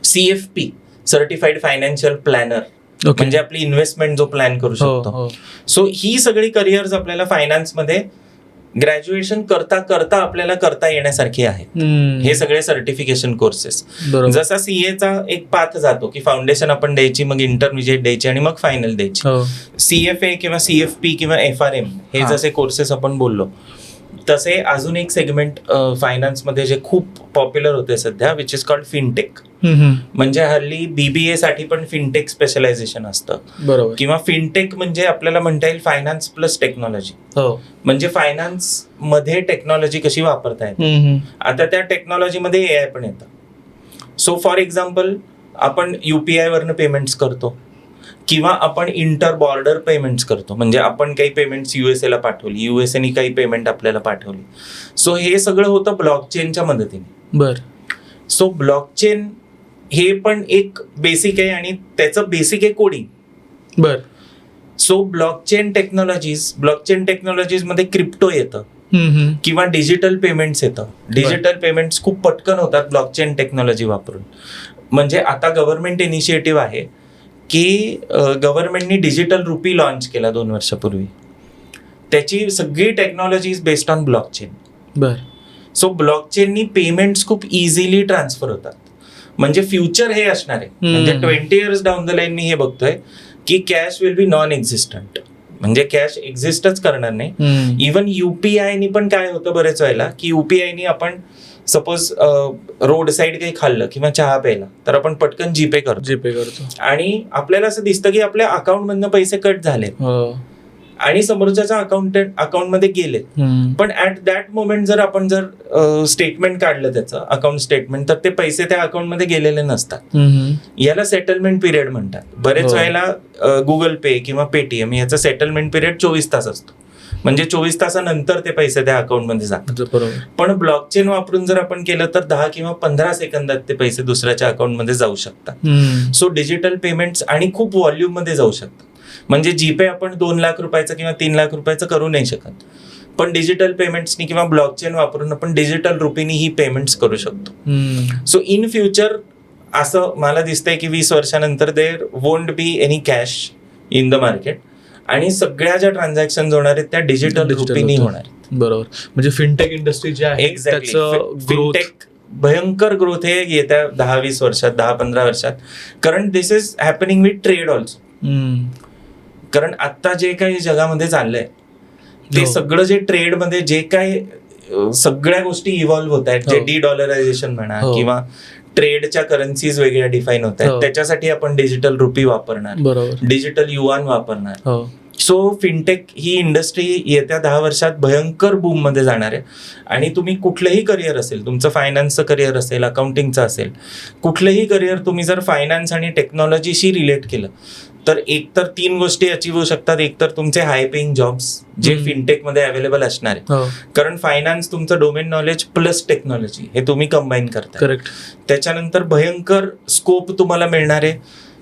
CFP सर्टिफाईड फायनान्शियल प्लॅनर, म्हणजे आपली इन्व्हेस्टमेंट जो प्लॅन करू शकतो. सो ही सगळी करिअर्स आपल्याला फायनान्स मध्ये ग्रॅज्युएशन करता करता आपल्याला करता येण्यासारखी आहे. हे सगळे सर्टिफिकेशन कोर्सेस. जसा CA चा एक पाथ जातो की फाउंडेशन आपण द्यायची, मग इंटरमिजिएट द्यायची आणि मग फायनल द्यायची. CFA किंवा CFP किंवा FRM हे जसे कोर्सेस आपण बोललो तसे अजून एक सेगमेंट फायनान्स मध्ये जे खूप पॉप्युलर होते सध्या विच इज कॉल्ड फिनटेक. म्हणजे हल्ली BBA साठी पण फिनटेक स्पेशलायझेशन असतं. बरोबर. किंवा फिनटेक म्हणजे आपल्याला म्हणता येईल फायनान्स प्लस टेक्नॉलॉजी. म्हणजे फायनान्स मध्ये टेक्नॉलॉजी कशी वापरता येते. आता त्या टेक्नॉलॉजीमध्ये AI पण येतं. सो फॉर एक्झाम्पल आपण UPI वरनं पेमेंट्स करतो. किंवा आपण इंटर बॉर्डर पेमेंट्स करतो, म्हणजे आपण काही पेमेंट्स USA ला पाठवली, USA काही पेमेंट आपल्याला पाठवली. सो हे सगळं होतं ब्लॉकचेनच्या मदतीने. बर. सो ब्लॉकचेन हे पण एक बेसिक आहे आणि त्याचं बेसिक आहे कोडिंग. बर. सो ब्लॉकचेन टेक्नॉलॉजीज मध्ये क्रिप्टो येतं किंवा डिजिटल पेमेंट्स येतं. डिजिटल पेमेंट्स खूप पटकन होतात ब्लॉकचेन टेक्नॉलॉजी वापरून. म्हणजे आता गव्हर्नमेंट इनिशिएटिव्ह आहे की गव्हर्नमेंटनी डिजिटल रुपी लॉन्च केला 2 वर्षापूर्वी. त्याची सगळी technology is based on blockchain. बर. सो ब्लॉकचेननी पेमेंट्स खूप इझिली ट्रान्सफर होतात. म्हणजे फ्युचर हे असणार आहे, म्हणजे 20 years डाऊन द लाईन मी हे बघतोय की cash will be non existent. म्हणजे कॅश एक्झिस्टच करणार नाही. इव्हन UPI पण काय होतं बरेच वेळेला की UPI आपण सपोज रोड साईड काही खाल्लं किंवा चहा प्यायला तर आपण पटकन जीपे करतो आणि आपल्याला असं दिसतं की आपल्या अकाउंटमधनं पैसे कट झाले आणि समोरच्याच्या अकाउंटमध्ये गेले. पण ऍट दॅट मोमेंट जर आपण स्टेटमेंट काढलं त्याचं अकाउंट स्टेटमेंट तर ते पैसे त्या अकाउंटमध्ये गेलेले नसतात. याला सेटलमेंट पिरियड म्हणतात. बरेच वेळेला गुगल पे किंवा पेटीएम याचा सेटलमेंट पिरियड 24 तास असतो. म्हणजे 24 तासानंतर ते पैसे त्या अकाउंटमध्ये जातात. पण ब्लॉकचेन वापरून जर आपण केलं तर 10 किंवा 15 सेकंदात ते पैसे दुसऱ्याच्या अकाउंटमध्ये जाऊ शकतात. सो डिजिटल पेमेंट्स आणि खूप व्हॉल्यूम मध्ये जाऊ शकतात. म्हणजे जीपे आपण 2 लाख रुपयाचं किंवा 3 लाख रुपयाचं करू नाही शकत, पण डिजिटल पेमेंट्सनी किंवा ब्लॉकचेन वापरून आपण डिजिटल रुपीनी ही पेमेंट्स करू शकतो. सो इन फ्युचर असं मला दिसतंय की 20 वर्षानंतर देर won't be any cash in the market आणि सगळ्या ज्या ट्रान्झॅक्शन होणार आहेत त्या डिजिटल रुपीनी होणार आहेत. बरोबर. म्हणजे फिनटेक इंडस्ट्री जी आहे फिनटेक भयंकर ग्रोथ आहे येत्या 10-20 वर्षात, 10-15 वर्षात. कारण this is happening with trade also. कारण आता जे काही जगामध्ये चाललंय ते सगळं जे ट्रेडमध्ये जे काही सगळ्या गोष्टी इव्हॉल्व्ह होत आहेत, जे डीडॉलरायझेशन म्हणा किंवा ट्रेडच्या करन्सीज वेगळ्या डिफाईन होत आहेत, त्याच्यासाठी आपण डिजिटल रुपी वापरणार, डिजिटल युआन वापरणार. सो फिनटेक ही इंडस्ट्री येत्या 10 वर्षात भयंकर बूम मध्ये जाणार आहे. आणि तुम्ही कुठलंही करिअर असेल, तुमचं फायनान्सचं करिअर असेल, अकाउंटिंगचं असेल, कुठलंही करिअर तुम्ही जर फायनान्स आणि टेक्नॉलॉजीशी रिलेट केलं तर एकतर 3 गोष्टी अचीव्ह होऊ शकतात. एकतर तुमचे हाय पेईंग जॉब्स जे फिनटेक मध्ये अवेलेबल असणार आहे, कारण फायनान्स तुमचं डोमेन नॉलेज प्लस टेक्नॉलॉजी हे तुम्ही कंबाईन करता. करेक्ट. त्याच्यानंतर भयंकर स्कोप तुम्हाला मिळणार आहे,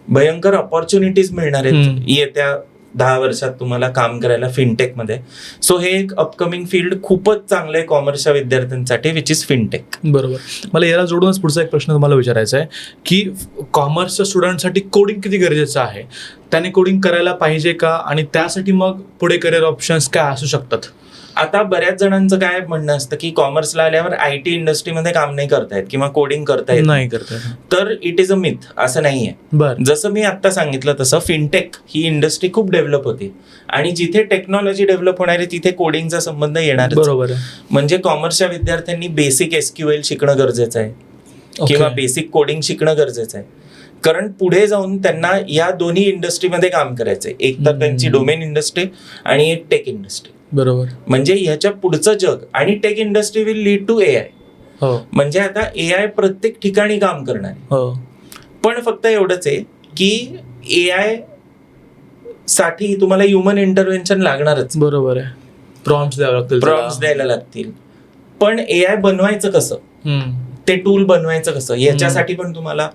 भयंकर ऑपॉर्च्युनिटीज मिळणार आहेत येत्या 10 वर्षात तुम्हाला काम करायला फिनटेक मध्ये. सो हे एक अपकमिंग फील्ड खूपच चांगलं आहे कॉमर्सच्या विद्यार्थ्यांसाठी, विच इज फिनटेक. बरोबर. मला याला जोडूनच पुढचा एक प्रश्न तुम्हाला विचारायचा आहे की कॉमर्सच्या स्टुडंटसाठी कोडिंग किती गरजेचं आहे, त्याने कोडिंग करायला पाहिजे का, आणि त्यासाठी मग पुढे करिअर ऑप्शन्स काय असू शकतात? आता बऱ्याच जणांचं काय म्हणणं असतं की कॉमर्सला आल्यावर IT इंडस्ट्रीमध्ये काम नाही करतायत किंवा कोडिंग करता येत नाही. तर इट इज अ मिथ. असं नाहीये. जसं मी आता सांगितलं तसं फिनटेक ही इंडस्ट्री खूप डेव्हलप होती आणि जिथे टेक्नॉलॉजी डेव्हलप होणार आहे तिथे कोडिंगचा संबंध येणार. बरोबर. म्हणजे कॉमर्सच्या विद्यार्थ्यांनी बेसिक SQL शिकणं गरजेचं आहे किंवा बेसिक कोडिंग शिकणं गरजेचं आहे. कारण पुढे जाऊन त्यांना या दोन्ही इंडस्ट्रीमध्ये काम करायचंय. एक तर त्यांची डोमेन इंडस्ट्री आणि एक टेक इंडस्ट्री. बरोबर. म्हणजे ह्याच्या पुढचं जग आणि tech industry will lead to AI. म्हणजे आता AI प्रत्येक ठिकाणी काम करणार आहे. पण फक्त एवढंच आहे की AI साठी तुम्हाला ह्युमन इंटरव्हेन्शन लागणारच. बरोबर आहे. प्रॉम्प्ट्स द्यायला लागतील. पण AI बनवायचं कसं, ते टूल बनवायचं कसं, याच्यासाठी पण तुम्हाला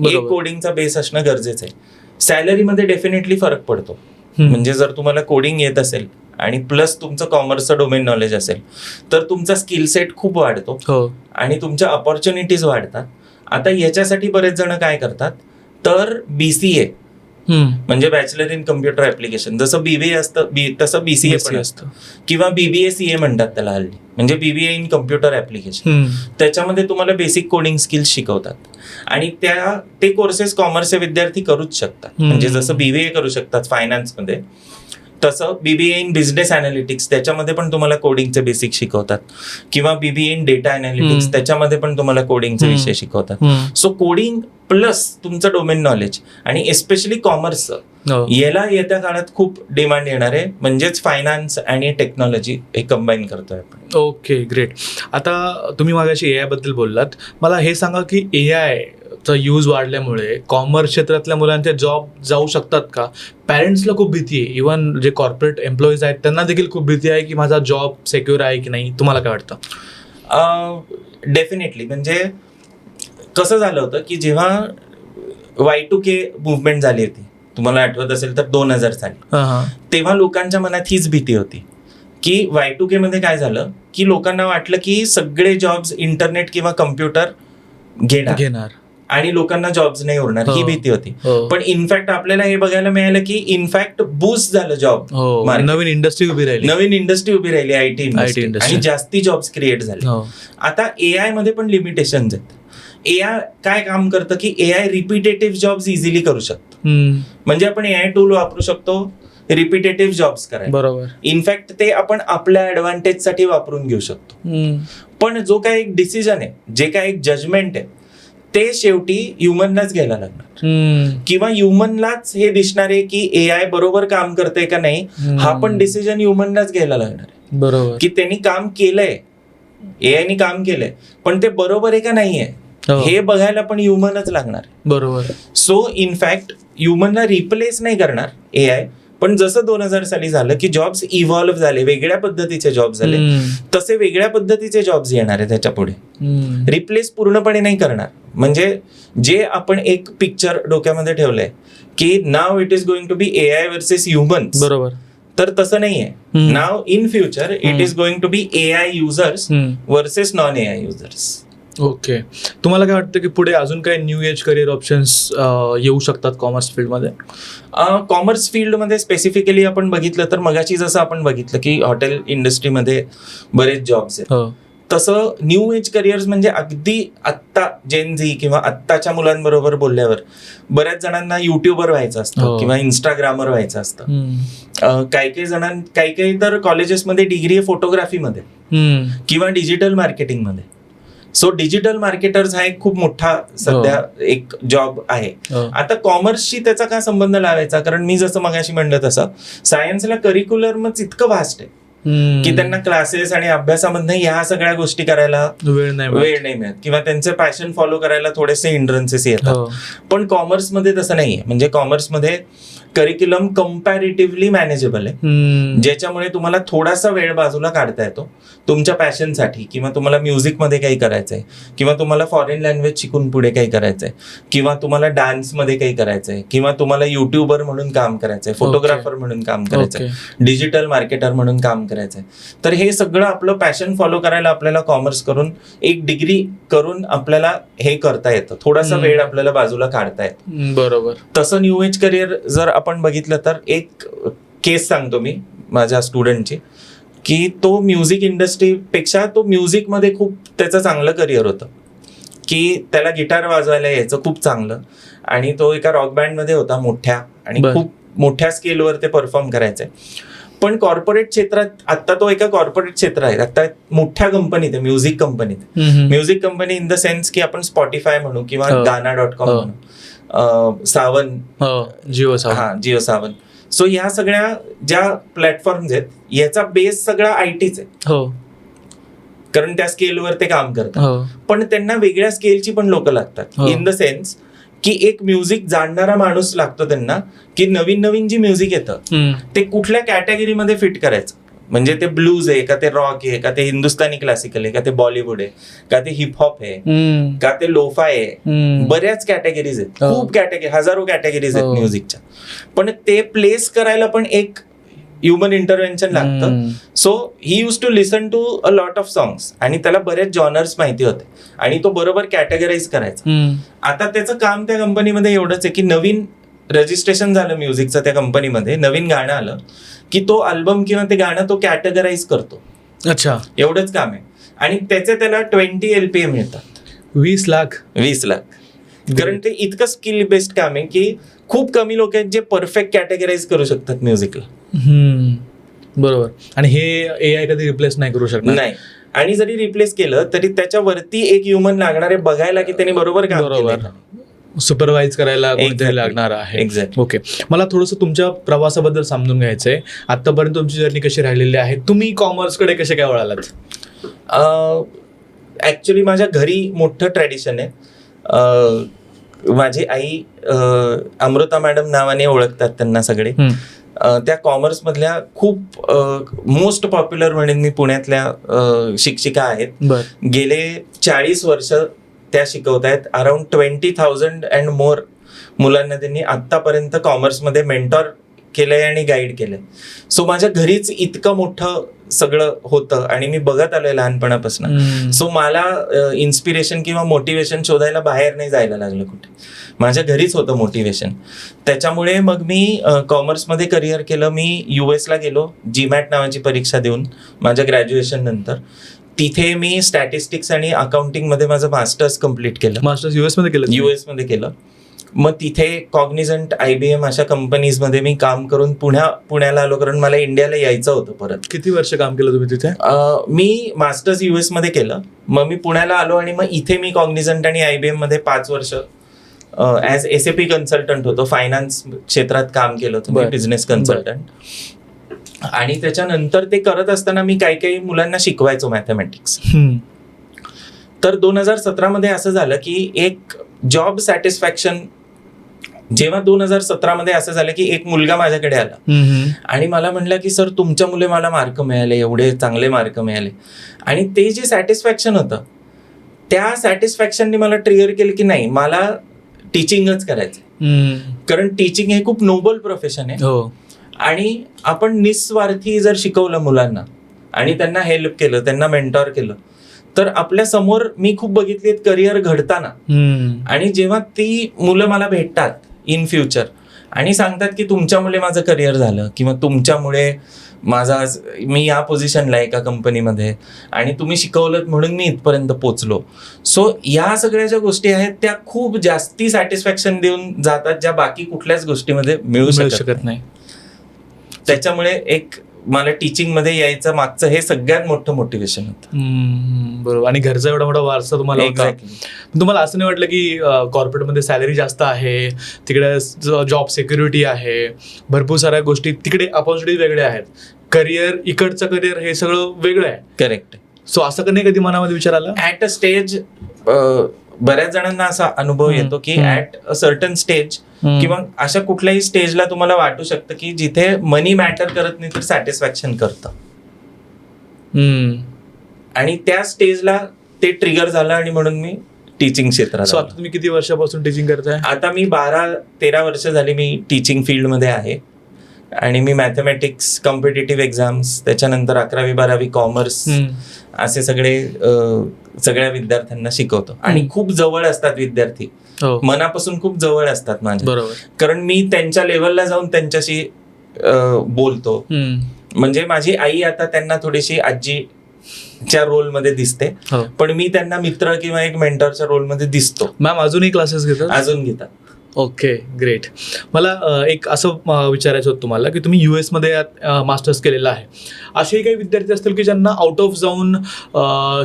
एक कोडिंगचा बेस असणं गरजेचं आहे. सॅलरीमध्ये डेफिनेटली फरक पडतो. म्हणजे जर तुम्हाला कोडिंग येत असेल आणि प्लस तुमचं कॉमर्सचं डोमेन नॉलेज असेल तर तुमचा स्किल सेट खूप वाढतो आणि तुमच्या अपॉर्च्युनिटीज वाढतात. आता याच्यासाठी बरेच जण काय करतात तर BCA म्हणजे बॅचलर इन कम्प्युटर ऍप्लिकेशन, जसं BBA असतं तसं BCA पण असतं किंवा BBA-CA म्हणतात त्याला हल्ली, म्हणजे BBA इन कम्प्युटर ऍप्लिकेशन. त्याच्यामध्ये तुम्हाला बेसिक कोडिंग स्किल्स शिकवतात आणि ते कोर्सेस कॉमर्सचे विद्यार्थी करूच शकतात. म्हणजे जसं BBA करू शकतात फायनान्समध्ये, तसं BBA इन बिझनेस अनालिटिक्स त्याच्यामध्ये पण तुम्हाला कोडिंगचे बेसिक शिकवतात किंवा BBA इन डेटा अनालिटिक्स त्याच्यामध्ये पण तुम्हाला कोडिंगचे विषय शिकवतात. सो कोडिंग प्लस तुमचं डोमेन नॉलेज आणि एस्पेशली कॉमर्सचं याला येत्या काळात खूप डिमांड येणार आहे. म्हणजेच फायनान्स आणि टेक्नॉलॉजी हे कंबाईन करतोय आपण. Okay, great. आता तुम्ही मागाशी AI बद्दल बोललात, मला हे सांगा की AI चा यूज वाढल्यामुळे कॉमर्स क्षेत्रातल्या मुलांचे जॉब जाऊ शकतात का? पॅरेंट्सला खूप भीती आहे, इव्हन जे कॉर्पोरेट एम्प्लॉईज आहेत त्यांना देखील खूप भीती आहे की माझा जॉब सिक्युअर आहे की नाही. तुम्हाला काय वाटतं? डेफिनेटली. म्हणजे कसं झालं होतं की जेव्हा Y2K मुवमेंट झाली होती, तुम्हाला आठवत असेल तर 2000 साली, तेव्हा लोकांच्या मनात हीच भीती होती की Y2K मध्ये काय झालं की लोकांना वाटलं की सगळे जॉब्स इंटरनेट किंवा कम्प्युटर घेणार आणि लोकांना जॉब्स नाही उरणार, ही भीती होती. पण इनफॅक्ट आपल्याला हे बघायला मिळालं की इनफॅक्ट बूस्ट झालं जॉब, नवीन इंडस्ट्री उभी राहिली आयटी इंडस्ट्री, आणि जास्ती जॉब्स क्रिएट झाले. आता एआय मध्ये पण लिमिटेशन्स आहेत. एआय काय काम करतं की एआय रिपिटेटिव्ह जॉब्स इझिली करू शकतो. म्हणजे आपण एआय टूल वापरू शकतो रिपिटेटिव्ह जॉब्स करायला. बरोबर. इनफॅक्ट ते आपण आपल्या ऍडव्हान्टेज साठी वापरून घेऊ शकतो. पण जो काय एक डिसिजन आहे, जे काय एक जजमेंट आहे, ते शेवटी ह्युमनलाच घ्यायला लागणार, किंवा ह्युमनलाच हे दिसणार आहे की एआय बरोबर काम करते का नाही, हा पण डिसिजन ह्युमनलाच घ्यायला लागणार आहे. बरोबर. की त्यांनी काम केलंय, एआयनी काम केलंय, पण ते बरोबर आहे का नाहीये हे बघायला पण ह्युमनच लागणार. बरोबर. सो इनफॅक्ट ह्युमनला रिप्लेस नाही करणार एआय, पण जसं 2000 साली झालं की जॉब्स इव्हॉल्व्ह झाले, वेगळ्या पद्धतीचे जॉब्स झाले, तसे वेगळ्या पद्धतीचे जॉब्स येणार आहे त्याच्या पुढे. रिप्लेस पूर्णपणे नाही करणार. म्हणजे जे आपण एक पिक्चर डोक्यामध्ये ठेवलंय की now it is going to be AI versus humans, बरोबर, तर तसं नाहीये. Now in future it is going to be AI users versus non AI users. Okay. तुम्हाला काय वाटतं की पुढे अजून काही न्यू एज करिअर ऑप्शन्स येऊ शकतात कॉमर्स फील्डमध्ये? कॉमर्स फील्डमध्ये स्पेसिफिकली आपण बघितलं तर मगाची जसं आपण बघितलं की हॉटेल इंडस्ट्रीमध्ये बरेच जॉब्स आहेत, तसं न्यू एज करिअर्स म्हणजे अगदी आत्ता जेन झी किंवा आत्ताच्या मुलांबरोबर बोलल्यावर बऱ्याच जणांना युट्यूबर व्हायचं असतं किंवा इंस्टाग्रामर व्हायचं असतं. काही तर कॉलेजेसमध्ये डिग्री आहे फोटोग्राफीमध्ये किंवा डिजिटल मार्केटिंगमध्ये. सो डिजिटल मार्केटर्स हा एक खूप मोठा सध्या एक जॉब आहे. आता कॉमर्सशी त्याचा काय संबंध लावायचा, कारण मी जसं मगाशी म्हणलं तसं सायन्सला करिक्युलरच इतकं व्हास्ट आहे की त्यांना क्लासेस आणि अभ्यासामध्ये ह्या सगळ्या गोष्टी करायला वेळ नाही मिळत, किंवा त्यांचे पॅशन फॉलो करायला थोडेसे हिंड्रन्सेस येतात. पण कॉमर्समध्ये तसं नाहीये. म्हणजे कॉमर्समध्ये करिक्युलम कम्पॅरेटिव्हली मॅनेजेबल आहे, ज्याच्यामुळे तुम्हाला थोडासा वेळ बाजूला काढता येतो तुमच्या पॅशनसाठी, किंवा तुम्हाला म्युझिकमध्ये काही करायचंय, किंवा तुम्हाला फॉरेन लँग्वेज शिकून पुढे काही करायचंय, किंवा तुम्हाला डान्समध्ये काही करायचंय, किंवा तुम्हाला युट्यूबर म्हणून काम करायचंय, फोटोग्राफर म्हणून काम करायचंय, डिजिटल मार्केटर म्हणून काम करायचंय. तर हे सगळं आपलं पॅशन फॉलो करायला आपल्याला कॉमर्स करून एक डिग्री करून आपल्याला हे करता येतं, थोडासा वेळ आपल्याला बाजूला काढता येतो. बरोबर. तसं न्यू एज करिअर जर आपण बघितलं तर एक केस सांगतो मी माझ्या स्टुडंटची, की तो म्युझिक इंडस्ट्रीपेक्षा तो म्युझिकमध्ये खूप त्याचं चांगलं करिअर होतं, की त्याला गिटार वाजवायला यायचं खूप चांगलं, आणि तो एका रॉक बँडमध्ये होता मोठ्या, आणि खूप मोठ्या स्केलवर ते परफॉर्म करायचंय. पण कॉर्पोरेट क्षेत्रात, आता तो एका कॉर्पोरेट क्षेत्र आहे, आता मोठ्या कंपनीत आहे, music company in the sense की आपण स्पॉटीफाय म्हणू किंवा गाना.com म्हणू, सावन, जिओ सावन. सो ह्या सगळ्या ज्या प्लॅटफॉर्म्स आहेत याचा बेस सगळा आयटीच आहे, कारण त्या स्केलवर ते काम करतात. पण त्यांना वेगळ्या स्केलची पण लोक लागतात, इन द सेन्स की एक म्युझिक जाणणारा माणूस लागतो त्यांना, की नवीन जी म्युझिक येतं ते कुठल्या कॅटेगरीमध्ये फिट करायचं. म्हणजे ते ब्लूज आहे का, ते रॉक आहे का, ते हिंदुस्थानी क्लासिकल आहे का, ते बॉलिवूड आहे का, ते हिपहॉप आहे का, ते लोफाय आहे. बऱ्याच कॅटेगरीज आहेत, खूप कॅटेगरी, हजारो कॅटेगरीज आहेत म्युझिकच्या. पण ते प्लेस करायला पण एक ह्युमन इंटरव्हेन्शन लागतं. So he use to listen to a lot of songs, आणि त्याला बरेच जॉनर्स माहिती होते, आणि तो बरोबर कॅटेगराईज करायचा. आता त्याचं काम त्या कंपनीमध्ये एवढंच आहे की नवीन रजिस्ट्रेशन झालं म्युझिकचं त्या कंपनीमध्ये, नवीन गाणं आलं की तो अल्बम किंवा ते गाणं तो कॅटेगराईज करतो. अच्छा, एवढंच काम आहे. आणि त्याचे त्याला 20 LPA मिळतात, 20 लाख. कारण ते इतकं स्किल बेस्ड काम आहे की खूप कमी लोक आहेत जे परफेक्ट कॅटेगराईज करू शकतात म्युझिकला. बरोबर. आणि हे एआय कधी रिप्लेस नाही करू शकणार. नाही, आणि जरी रिप्लेस केलं तरी त्याच्यावरती एक ह्युमन लागणार आहे बघायला की त्यांनी बरोबर काम केलं, सुपरवाइज करायला कोणीतरी लागणार आहे. एक्झॅक्ट. ओके. मला थोडंसं तुमच्या प्रवासाबद्दल समजून घ्यायचंय. आतापर्यंत तुमची जर्नी कशी राहिलेली आहे, तुम्ही कॉमर्सकडे कसे काय वळालात? ऍक्च्युली माझ्या घरी मोठं ट्रॅडिशन आहे. माझी आई अमृता मॅडम नावाने ओळखतात त्यांना सगळे. त्या कॉमर्स मधल्या खूप मोस्ट पॉप्युलर म्हणेन मी पुण्यातल्या शिक्षिका आहेत. गेले 40 वर्ष त्या शिकवत आहेत. अराउंड 20,000 अँड मोर मुलांना त्यांनी आतापर्यंत कॉमर्समध्ये मेंटॉर केलंय आणि गाईड केलंय. सो माझ्या घरीच इतकं मोठं सगळं होतं आणि मी बघत आलोय लहानपणापासून. सो मला इन्स्पिरेशन किंवा मोटिवेशन शोधायला बाहेर नाही जायला लागलं कुठे, माझ्या घरीच होतं मोटिवेशन. त्याच्यामुळे मग मी कॉमर्समध्ये करिअर केलं. मी US ला गेलो GMAT नावाची परीक्षा देऊन माझ्या ग्रॅज्युएशन नंतर. तिथे मी स्टॅटिस्टिक्स आणि अकाउंटिंग मध्ये माझं मास्टर्स कम्प्लीट केलं. मास्टर्स US मध्ये केलं. मग तिथे कॉग्निझंट, IBM अशा कंपनीजमध्ये मी काम करून पुण्याला आलो, कारण मला इंडियाला यायचं होतं परत. किती वर्ष काम केलं तुम्ही तिथे? मी मास्टर्स US मध्ये केलं. मग मी पुण्याला आलो आणि मग इथे मी कॉग्निझंट आणि IBM मध्ये 5 वर्ष ॲज SAP कन्सल्टंट होतो. फायनान्स क्षेत्रात काम केलं होतं, बिझनेस कन्सल्टंट. आणि त्याच्यानंतर ते करत असताना मी काही मुलांना शिकवायचो मॅथमॅटिक्स. तर 2017 मध्ये असं झालं की एक जॉब सॅटिस्फॅक्शन, जेव्हा 2017 मध्ये असं झालं की एक मुलगा माझ्याकडे आला आणि मला म्हणला की सर तुमच्यामुळे मला मार्क मिळाले, एवढे चांगले मार्क मिळाले. आणि ते जे सॅटिस्फॅक्शन होतं, त्या सॅटिस्फॅक्शनने मला ट्रिगर केलं की नाही, मला टीचिंगच करायचं. कारण टीचिंग हे खूप नोबल प्रोफेशन आहे. आणि आपण निस्वार्थी जर शिकवलं मुलांना आणि त्यांना हेल्प केलं, त्यांना मेंटॉर केलं, तर आपल्या समोर मी खूप बघितली करिअर घडताना. आणि जेव्हा ती मुलं मला भेटतात इन फ्युचर आणि सांगतात की तुमच्यामुळे माझं करिअर झालं किंवा तुमच्यामुळे मी या पोझिशनला एका कंपनीमध्ये आणि तुम्ही शिकवलं म्हणून मी इथपर्यंत पोहोचलो. सो या सगळ्या ज्या गोष्टी आहेत त्या खूप जास्ती सॅटिस्फॅक्शन देऊन जातात, ज्या बाकी कुठल्याच गोष्टीमध्ये मिळू शकत नाही. त्याच्यामुळे एक मला टीचिंग मध्ये यायचं मागचं हे सगळ्यात मोठं मोटिवेशन होतं. बरोबर. आणि घरचा एवढा मोठा वारसा तुम्हाला होता. तुम्हाला असं नाही वाटलं की कॉर्पोरेटमध्ये सॅलरी जास्त आहे, तिकडे जॉब सिक्युरिटी आहे, भरपूर साऱ्या गोष्टी, तिकडे अपॉर्च्युनिटी वेगळ्या आहेत, करिअर इकडचं करिअर हे सगळं वेगळं आहे? करेक्ट. सो असं नाही कधी मनामध्ये विचार आला? ऍट अ स्टेज बऱ्याच जणांना असा अनुभव येतो की ऍट अ सर्टन स्टेज किंवा अशा कुठल्याही स्टेजला तुम्हाला वाटू शकतं की जिथे मनी मॅटर करत नाही तर सॅटिस्फॅक्शन करतं. आणि त्या स्टेजला ते ट्रिगर झालं आणि म्हणून मी टीचिंग क्षेत्रात. सो आता तुम्ही किती वर्षापासून टीचिंग करताय? आता मी 12-13 वर्ष झाली मी टीचिंग फील्डमध्ये आहे. आणि मी मॅथमॅटिक्स, कॉम्पिटेटिव्ह एक्झाम्स, त्याच्यानंतर 11वी-12वी कॉमर्स असे सगळ्या विद्यार्थ्यांना शिकवतो. आणि खूप जवळ असतात विद्यार्थी, मनापासून खूप जवळ असतात माझ्या. बरोबर. कारण मी त्यांच्या लेवलला जाऊन त्यांच्याशी बोलतो. म्हणजे माझी आई आता त्यांना थोडीशी आजीच्या रोलमध्ये दिसते, पण मी त्यांना मित्र किंवा एक मेंटरच्या रोलमध्ये दिसतो. मॅम अजूनही क्लासेस घेतात? अजून घेतात. Okay, great. मला एक असं विचारायचं होतं तुम्हाला की तुम्ही US मध्ये मास्टर्स केलेलं आहे. असेही काही विद्यार्थी असतील की ज्यांना आउट ऑफ जाऊन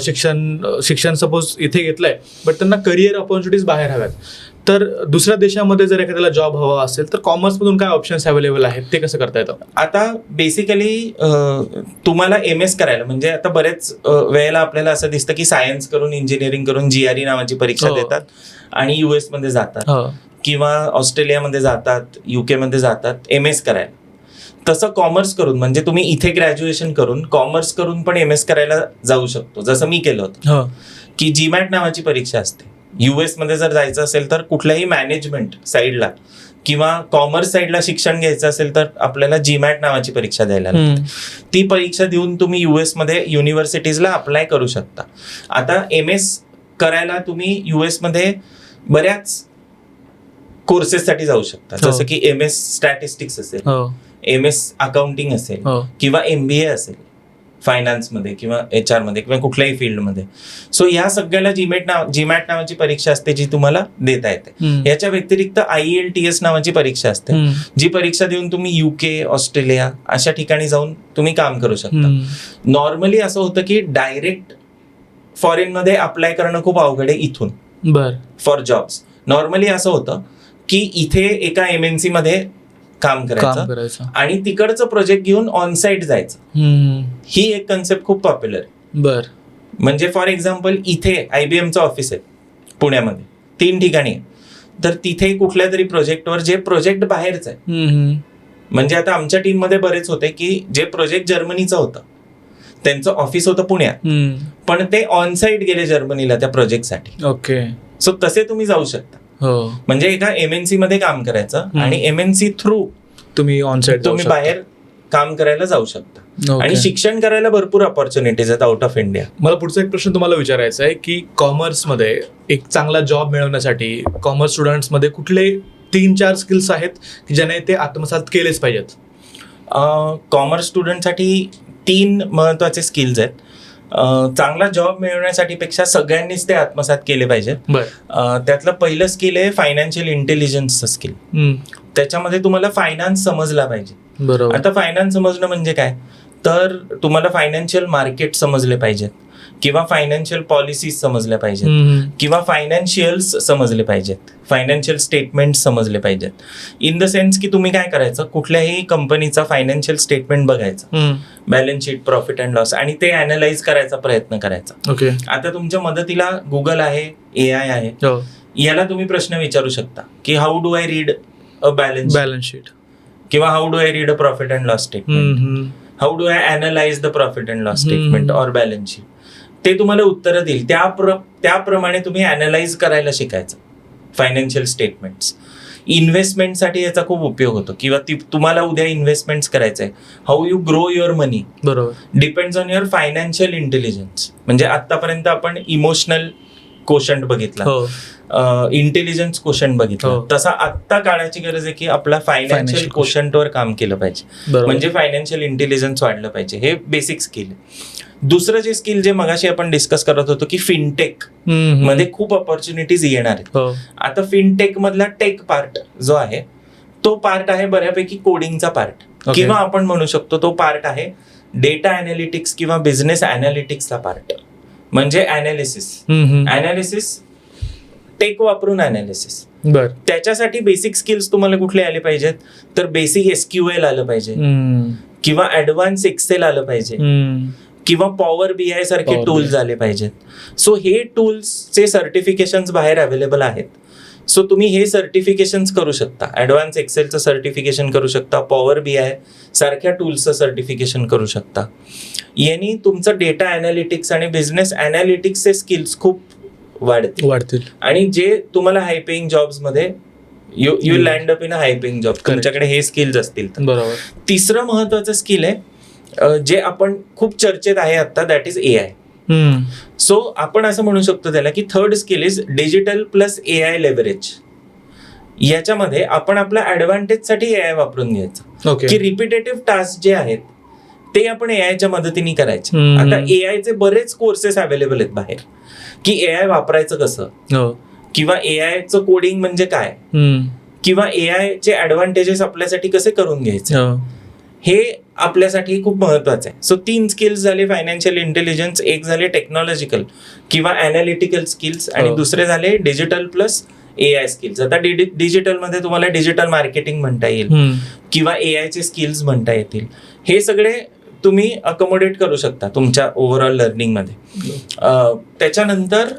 शिक्षण सपोज इथे घेतलंय, बट त्यांना करिअर ऑपॉर्च्युनिटीज बाहेर हव्यात, तर दुसऱ्या देशामध्ये जर एखाद्याला जॉब हवा असेल तर कॉमर्समधून काय ऑप्शन्स अवेलेबल आहेत, ते कसं करता येतं? आता बेसिकली तुम्हाला MS करायला, म्हणजे आता बरेच वेळेला आपल्याला असं दिसतं की सायन्स करून, इंजिनिअरिंग करून GRE नावाची परीक्षा देतात आणि US मध्ये जातात किंवा ऑस्ट्रेलियामध्ये जातात, UK मध्ये जातात MS करायला. तसं कॉमर्स करून, म्हणजे तुम्ही इथे ग्रॅज्युएशन करून कॉमर्स करून पण MS करायला जाऊ शकतो, जसं मी केलं होतं. की GMAT नावाची परीक्षा असते. US मध्ये जर जायचं असेल तर कुठल्याही मॅनेजमेंट साईडला किंवा कॉमर्स साईडला शिक्षण घ्यायचं असेल तर आपल्याला GMAT नावाची परीक्षा द्यायला लागते. ती परीक्षा देऊन तुम्ही US मध्ये युनिव्हर्सिटीजला अप्लाय करू शकता. आता MS करायला तुम्ही US मध्ये बऱ्याच कोर्सेससाठी जाऊ शकता, जसं की MS स्टॅटिस्टिक्स असेल, MS अकाउंटिंग असेल किंवा MBA असेल फायनान्समध्ये किंवा HR मध्ये किंवा कुठल्याही फील्डमध्ये. सो या सगळ्याला GMAT नावाची परीक्षा असते जी तुम्हाला देता येते. याच्या व्यतिरिक्त IELTS नावाची परीक्षा असते, जी परीक्षा देऊन तुम्ही UK, ऑस्ट्रेलिया अशा ठिकाणी जाऊन तुम्ही काम करू शकता. नॉर्मली असं होतं की डायरेक्ट फॉरेनमध्ये अप्लाय करणं खूप अवघड आहे इथून फॉर जॉब्स. नॉर्मली असं होतं की इथे एका MNC मध्ये काम करायचं आणि तिकडचं प्रोजेक्ट घेऊन ऑन साईट जायचं. ही एक कन्सेप्ट खूप पॉप्युलर आहे. म्हणजे फॉर एक्झाम्पल इथे IBMचं ऑफिस आहे पुण्यामध्ये, 3 ठिकाणी. तर तिथे कुठल्या तरी प्रोजेक्टवर जे प्रोजेक्ट बाहेरचं आहे, म्हणजे आता आमच्या टीम मध्ये बरेच होते की जे प्रोजेक्ट जर्मनीचं होतं, त्यांचं ऑफिस होतं पुण्यात, पण ते ऑन साईट गेले जर्मनीला त्या प्रोजेक्टसाठी. ओके. सो तसे तुम्ही जाऊ शकता. म्हणजे एका MNC मध्ये काम करायचं आणि MNC थ्रू तुम्ही ऑन साईट तुम्ही बाहेर काम करायला जाऊ शकता. आणि शिक्षण करायला भरपूर ऑपॉर्च्युनिटीज आहेत आउट ऑफ इंडिया. मला पुढचा एक प्रश्न तुम्हाला विचारायचा आहे की कॉमर्समध्ये एक चांगला जॉब मिळवण्यासाठी कॉमर्स स्टुडंट्समध्ये कुठले 3-4 स्किल्स आहेत की ज्याने ते आत्मसात केलेच पाहिजेत? कॉमर्स स्टुडंटसाठी 3 महत्वाचे स्किल्स आहेत. चांगला जॉब मिळवण्यासाठी पेक्षा सगळ्यांनीच ते आत्मसात केले पाहिजेत. त्यातलं पहिलं स्किल आहे फायनान्शियल इंटेलिजन्सचं स्किल. त्याच्यामध्ये तुम्हाला फायनान्स समजला पाहिजे. बरोबर. आता फायनान्स समजणं म्हणजे काय, तर तुम्हाला फायनान्शियल मार्केट समजले पाहिजेत, किंवा फायनान्शियल पॉलिसीज समजल्या पाहिजेत, किंवा फायनान्शियल्स समजले पाहिजेत, फायनान्शियल स्टेटमेंट समजले पाहिजेत. इन द सेन्स की तुम्ही काय करायचं, कुठल्याही कंपनीचा फायनान्शियल स्टेटमेंट बघायचं, balance sheet, profit and loss, आणि ते अनालाइज करायचा प्रयत्न करायचा. ओके. आता तुमच्या मदतीला गुगल आहे, AI आहे, याला तुम्ही प्रश्न विचारू शकता की how do I read a balance sheet, किंवा how do I read a profit and loss statement, how do I analyse the profit and loss statement or balance sheet. ते तुम्हाला उत्तरं देईल. त्याप्रमाणे तुम्ही अनालाइज करायला शिकायचं फायनान्शियल स्टेटमेंट्स. इन्व्हेस्टमेंटसाठी याचा खूप उपयोग होतो, किंवा तुम्हाला उद्या इन्व्हेस्टमेंट्स करायचं आहे, हाऊ यू ग्रो युअर मनी, बरोबर, depends on your financial intelligence. म्हणजे आतापर्यंत आपण इमोशनल कोशंट बघितला, इंटेलिजन्स कोशंट बघितला, तसा आत्ता काळाची गरज आहे की आपला फायनान्शियल कोशंटवर काम केलं पाहिजे, म्हणजे फायनान्शियल इंटेलिजन्स वाढलं पाहिजे. हे बेसिक स्किल आहे. दुसरं जे स्किल जे मगाशी आपण डिस्कस करत होतो की फिनटेक मध्ये खूप ऑपॉर्च्युनिटीज येणार आहेत. आता फिनटेक मधला टेक पार्ट जो आहे तो पार्ट आहे बऱ्यापैकी कोडिंगचा पार्ट, किंवा आपण म्हणू शकतो तो पार्ट आहे डेटा अनालिटिक्स किंवा बिझनेस अनालिटिक्सचा पार्ट. म्हणजे अनालिसिस टेक वापरून अनालिसिस. त्याच्यासाठी बेसिक स्किल्स तुम्हाला कुठले आले पाहिजेत, तर बेसिक SQL आलं पाहिजे, किंवा ऍडव्हान्स एक्सेल आलं पाहिजे, किंवा पॉवर BI सारखे टूल्स आले पाहिजेत. सो हे टूल्सचे सर्टिफिकेशन्स बाहेर अवेलेबल आहेत. सो तुम्ही हे सर्टिफिकेशन्स करू शकता. ऍडव्हान्स एक्सेलचं सर्टिफिकेशन करू शकता, पॉवर BI सारख्या टूल्सचं सर्टिफिकेशन करू शकता. यांनी तुमचं डेटा अनालिटिक्स आणि बिझनेस अनालिटिक्सचे स्किल्स खूप वाढतील. आणि जे तुम्हाला हाय पेइंग जॉब्स मध्ये you land up in a high paying job, तुमच्याकडे हे स्किल्स असतील तर. बरोबर. तिसरं महत्वाचं स्किल आहे जे आपण खूप चर्चेत आहे आता, दॅट इज AI. सो आपण असं म्हणू शकतो त्याला की third skill is digital plus AI leverage. याच्यामध्ये आपण आपल्या ऍडव्हान्टेज साठी AI वापरून घ्यायचं, की रिपिटेटिव्ह टास्क जे आहेत ते आपण AIच्या मदतीने करायचे. आता AIचे बरेच कोर्सेस अवेलेबल आहेत बाहेर, की AI वापरायचं कसं, किंवा AIचं कोडिंग म्हणजे काय, किंवा AIचे ऍडव्हान्टेजेस आपल्यासाठी कसे करून घ्यायचे, हे आपल्यासाठी खूप महत्वाचं आहे. सो 3 स्किल्स झाले फायनान्शियल इंटेलिजन्स, एक झाले टेक्नॉलॉजिकल किंवा अनालिटिकल स्किल्स, आणि दुसरे झाले डिजिटल प्लस AI स्किल्स. आता डिजिटल मध्ये तुम्हाला डिजिटल मार्केटिंग म्हणता येईल, किंवा AIचे स्किल्स म्हणता येतील. हे सगळे तुम्ही अकोमोडेट करू शकता तुमच्या ओव्हरऑल लर्निंग मध्ये. त्याच्यानंतर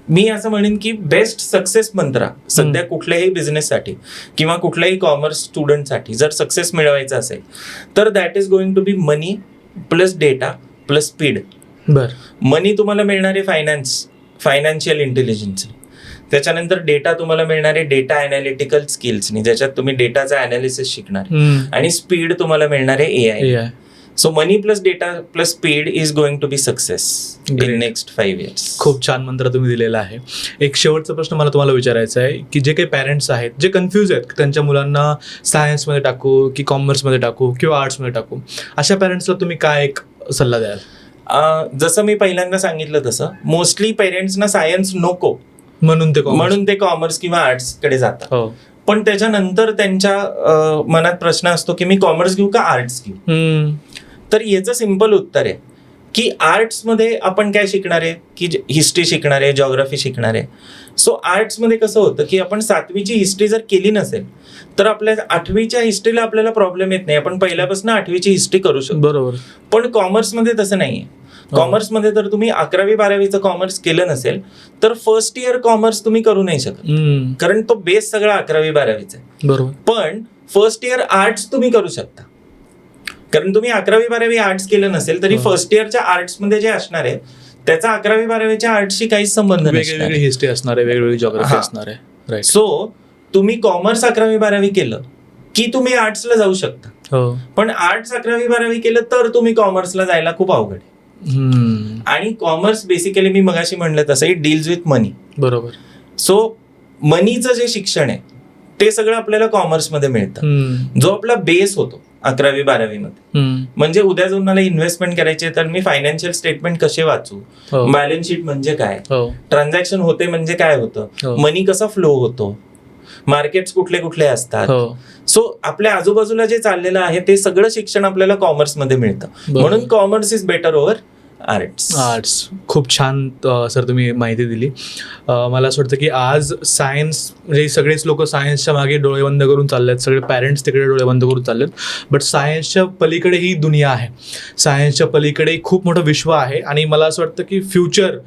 मी असं म्हणेन की बेस्ट सक्सेस मंत्र सध्या कुठल्याही बिझनेससाठी किंवा कुठल्याही कॉमर्स स्टुडंटसाठी जर सक्सेस मिळवायचा असेल तर that is going to be money plus data plus speed. Money तुम्हाला मिळणारे फायनान्शियल इंटेलिजन्स, त्याच्यानंतर डेटा तुम्हाला मिळणारे डेटा अनालिटिकल स्किल्सनी, ज्याच्यात तुम्ही डेटाचा अनालिसिस शिकणार, आणि स्पीड तुम्हाला मिळणारे AI. So money plus data plus speed is going to be success in next 5 years. खूप छान मंत्र तुम्ही दिलेला आहे. एक शेवटचा प्रश्न मला तुम्हाला विचारायचा आहे की जे काही पॅरेंट्स आहेत जे कन्फ्यूज आहेत त्यांच्या मुलांना सायन्समध्ये टाकू की कॉमर्समध्ये टाकू किंवा आर्ट्समध्ये टाकू, अशा पॅरेंट्सला तुम्ही काय एक सल्ला द्याल? जसं मी पहिल्यांदा सांगितलं तसं मोस्टली पेरेंट्सना सायन्स नको म्हणून ते कॉमर्स किंवा आर्ट्स कडे जातात. पण त्याच्यानंतर त्यांच्या मनात प्रश्न असतो की मी कॉमर्स घेऊ का आर्ट्स घेऊ. तर याचं सिंपल उत्तर आहे की आर्ट्समध्ये आपण काय शिकणार आहे, की हिस्ट्री शिकणार आहे, जॉग्राफी शिकणार आहे. सो आर्ट्समध्ये कसं होतं की आपण 7वीची हिस्ट्री जर केली नसेल तर आपल्या 8वीच्या हिस्ट्रीला आपल्याला प्रॉब्लेम येत नाही, आपण पहिल्यापासून 8वीची हिस्ट्री करू शकतो. बरोबर. पण कॉमर्समध्ये तसं नाहीये. कॉमर्समध्ये तर तुम्ही 11वी-12वीचं कॉमर्स केलं नसेल तर फर्स्ट इयर कॉमर्स तुम्ही करू नाही शकत, कारण तो बेस सगळा 11वी-12वीचा आहे. बरोबर. पण फर्स्ट इयर आर्ट्स तुम्ही करू शकता, कारण तुम्ही 11वी-12वी आर्ट्स केलं नसेल तरी फर्स्ट इयरच्या आर्ट्समध्ये जे असणार आहे त्याचा 11वी-12वीच्या आर्ट्सशी काहीच संबंध नाही. वेगवेगळी हिस्ट्री असणार आहे, वेगवेगळी जॉग्राफी असणार आहे. राईट. सो तुम्ही कॉमर्स 11वी-12वी केलं की तुम्ही आर्ट्सला जाऊ शकता, पण आर्ट्स 11वी-12वी केलं तर तुम्ही कॉमर्सला जायला खूप अवघड आहे. आणि कॉमर्स बेसिकली मी मगाशी म्हणलं तसं इट डील्स विथ मनी. बरोबर. सो मनीचं जे शिक्षण आहे ते सगळं आपल्याला कॉमर्समध्ये मिळतं, जो आपला बेस होतो 11वी-12वी मध्ये. म्हणजे उद्या जाऊन मला इन्व्हेस्टमेंट करायची तर मी फायनान्शियल स्टेटमेंट कसे वाचू, बॅलन्स शीट म्हणजे काय, ट्रान्झॅक्शन होते म्हणजे काय होतं, मनी कसा फ्लो होतो, मार्केट्स कुठले कुठले असतात. सो आपल्या आजूबाजूला जे चाललेलं आहे ते सगळं शिक्षण आपल्याला कॉमर्समध्ये मिळतं. म्हणून commerce is better over arts. खूप छान सर तुम्ही माहिती दिली. मला असं वाटतं की आज सायन्स म्हणजे सगळेच लोक सायन्सच्या मागे डोळे बंद करून चाललेत, सगळे पॅरेंट्स तिकडे डोळे बंद करून चाललेत, बट सायन्सच्या पलीकडे ही दुनिया आहे, सायन्सच्या पलीकडे खूप मोठं विश्व आहे. आणि मला असं वाटतं की फ्युचर